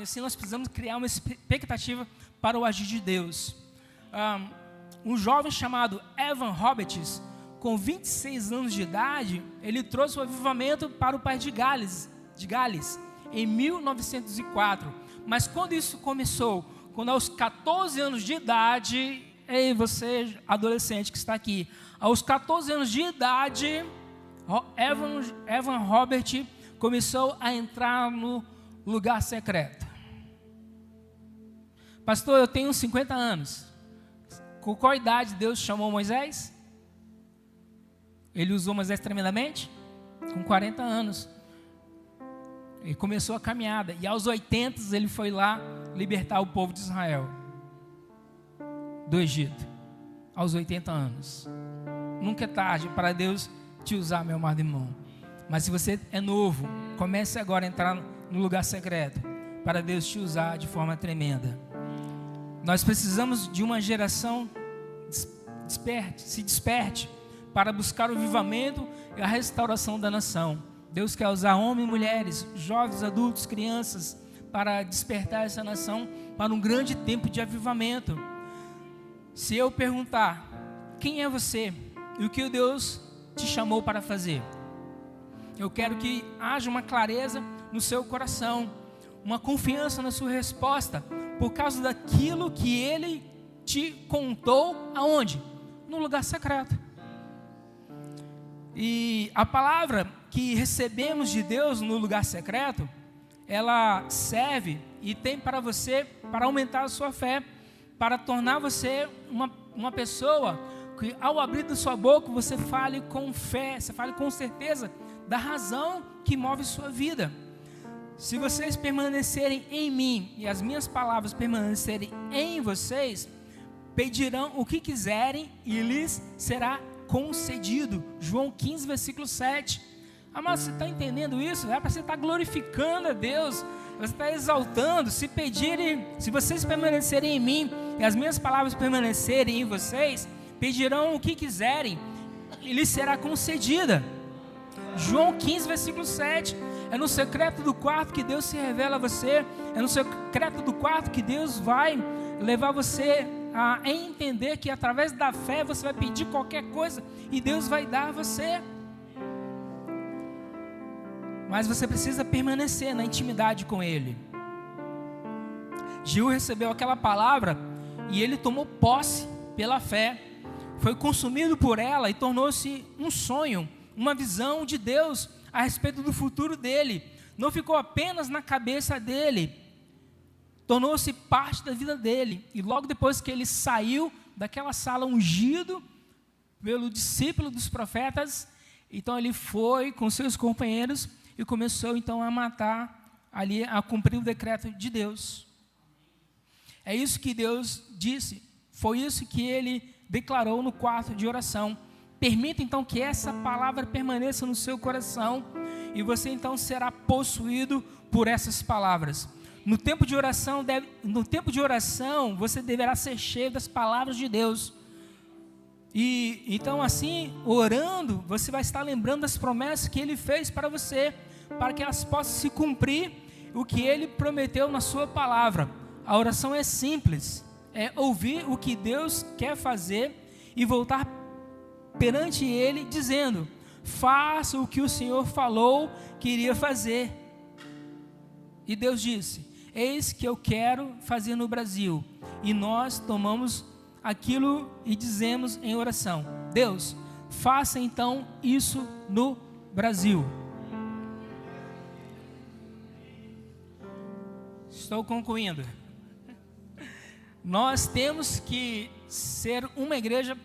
assim nós precisamos criar uma expectativa para o agir de Deus. Um jovem chamado Evan Roberts, com 26 anos de idade, ele trouxe o avivamento para o país de Gales, em 1904. Mas quando isso começou? Quando aos 14 anos de idade, ei você adolescente que está aqui, aos 14 anos de idade, Evan Roberts começou a entrar no lugar secreto. Pastor, eu tenho 50 anos. Com qual idade Deus chamou Moisés? Ele usou Moisés tremendamente? Com 40 anos. Ele começou a caminhada. E aos 80 ele foi lá libertar o povo de Israel do Egito. Aos 80 anos. Nunca é tarde para Deus te usar, meu amado irmão. Mas se você é novo, comece agora a entrar no lugar secreto, para Deus te usar de forma tremenda. Nós precisamos de uma geração se desperte para buscar o avivamento e a restauração da nação. Deus quer usar homens e mulheres, jovens, adultos, crianças, para despertar essa nação para um grande tempo de avivamento. Se eu perguntar, quem é você e o que Deus te chamou para fazer? Eu quero que haja uma clareza no seu coração, uma confiança na sua resposta, por causa daquilo que Ele te contou, aonde? No lugar secreto. E a palavra que recebemos de Deus no lugar secreto, ela serve e tem para você, para aumentar a sua fé, para tornar você uma pessoa que ao abrir da sua boca, você fale com fé, você fale com certeza da razão que move sua vida. Se vocês permanecerem em mim e as minhas palavras permanecerem em vocês, pedirão o que quiserem e lhes será concedido. João 15, versículo 7. Mas você está entendendo isso? É para você estar glorificando a Deus, você está exaltando. Se vocês permanecerem em mim e as minhas palavras permanecerem em vocês, pedirão o que quiserem e lhes será concedida. João 15, versículo 7. É no secreto do quarto que Deus se revela a você. É no secreto do quarto que Deus vai levar você a entender que através da fé você vai pedir qualquer coisa e Deus vai dar a você. Mas você precisa permanecer na intimidade com Ele. Jeú recebeu aquela palavra e ele tomou posse pela fé, foi consumido por ela e tornou-se um sonho, uma visão de Deus a respeito do futuro dele. Não ficou apenas na cabeça dele, tornou-se parte da vida dele. E logo depois que ele saiu daquela sala ungido pelo discípulo dos profetas, então ele foi com seus companheiros e começou então a matar ali, a cumprir o decreto de Deus. É isso que Deus disse, foi isso que ele declarou no quarto de oração. Permita então que essa palavra permaneça no seu coração e você então será possuído por essas palavras. No tempo de oração, você deverá ser cheio das palavras de Deus. E então assim, orando, você vai estar lembrando das promessas que Ele fez para você, para que elas possam se cumprir, o que Ele prometeu na sua palavra. A oração é simples, é ouvir o que Deus quer fazer e voltar perante Ele dizendo: faça o que o Senhor falou que iria fazer. E Deus disse: eis que eu quero fazer no Brasil. E nós tomamos aquilo e dizemos em oração: Deus, faça então isso no Brasil. Estou concluindo. Nós temos que ser uma igreja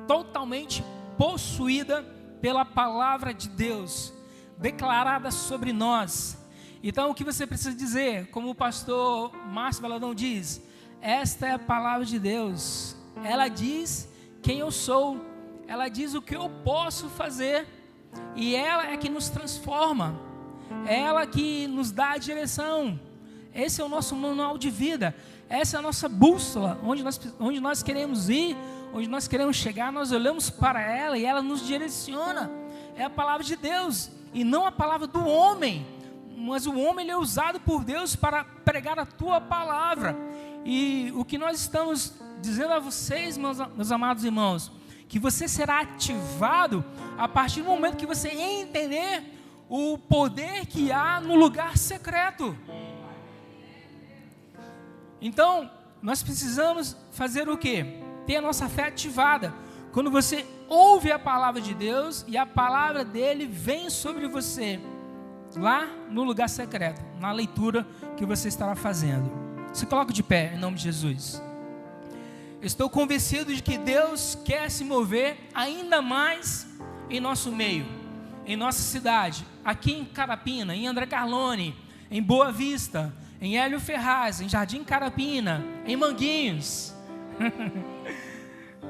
totalmente possuída pela palavra de Deus, declarada sobre nós. Então o que você precisa dizer, como o pastor Márcio Valadão diz, esta é a palavra de Deus, ela diz quem eu sou, ela diz o que eu posso fazer, e ela é que nos transforma, ela que nos dá a direção. Esse é o nosso manual de vida, essa é a nossa bússola, onde nós queremos ir, onde nós queremos chegar. Nós olhamos para ela e ela nos direciona. É a palavra de Deus e não a palavra do homem, mas o homem ele é usado por Deus para pregar a tua palavra. E o que nós estamos dizendo a vocês, meus amados irmãos, que você será ativado a partir do momento que você entender o poder que há no lugar secreto. Então, nós precisamos fazer o quê? Ter a nossa fé ativada. Quando você ouve a palavra de Deus e a palavra dele vem sobre você, lá no lugar secreto, na leitura que você estará fazendo. Se coloca de pé, em nome de Jesus. Estou convencido de que Deus quer se mover ainda mais em nosso meio, em nossa cidade, aqui em Carapina, em André Carlone, em Boa Vista, em Hélio Ferraz, em Jardim Carapina, em Manguinhos,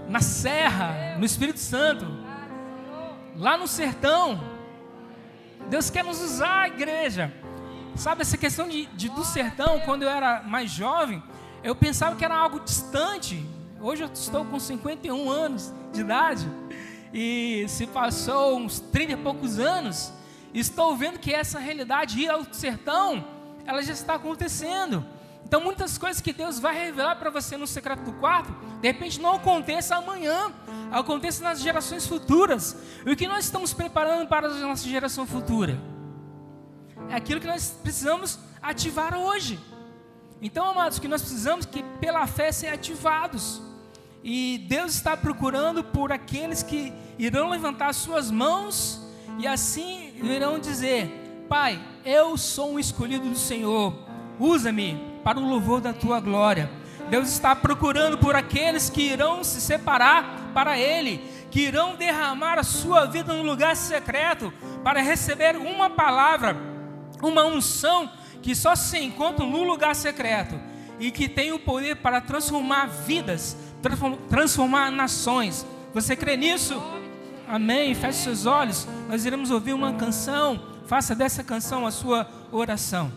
na Serra, no Espírito Santo, lá no sertão. Deus quer nos usar, igreja. Sabe, essa questão do sertão, quando eu era mais jovem, eu pensava que era algo distante. Hoje eu estou com 51 anos de idade, e se passou uns 30 e poucos anos, estou vendo que essa realidade, ir ao sertão, ela já está acontecendo. Então muitas coisas que Deus vai revelar para você no secreto do quarto, de repente não aconteça amanhã, aconteça nas gerações futuras. E o que nós estamos preparando para a nossa geração futura? É aquilo que nós precisamos ativar hoje. Então, amados, que nós precisamos que pela fé ser ativados. E Deus está procurando por aqueles que irão levantar suas mãos e assim irão dizer: Pai, eu sou um escolhido do Senhor, usa-me para o louvor da tua glória. Deus está procurando por aqueles que irão se separar para Ele, que irão derramar a sua vida no lugar secreto, para receber uma palavra, uma unção, que só se encontra no lugar secreto, e que tem o poder para transformar vidas, transformar nações. Você crê nisso? Amém? Feche seus olhos, nós iremos ouvir uma canção. Faça dessa canção a sua oração.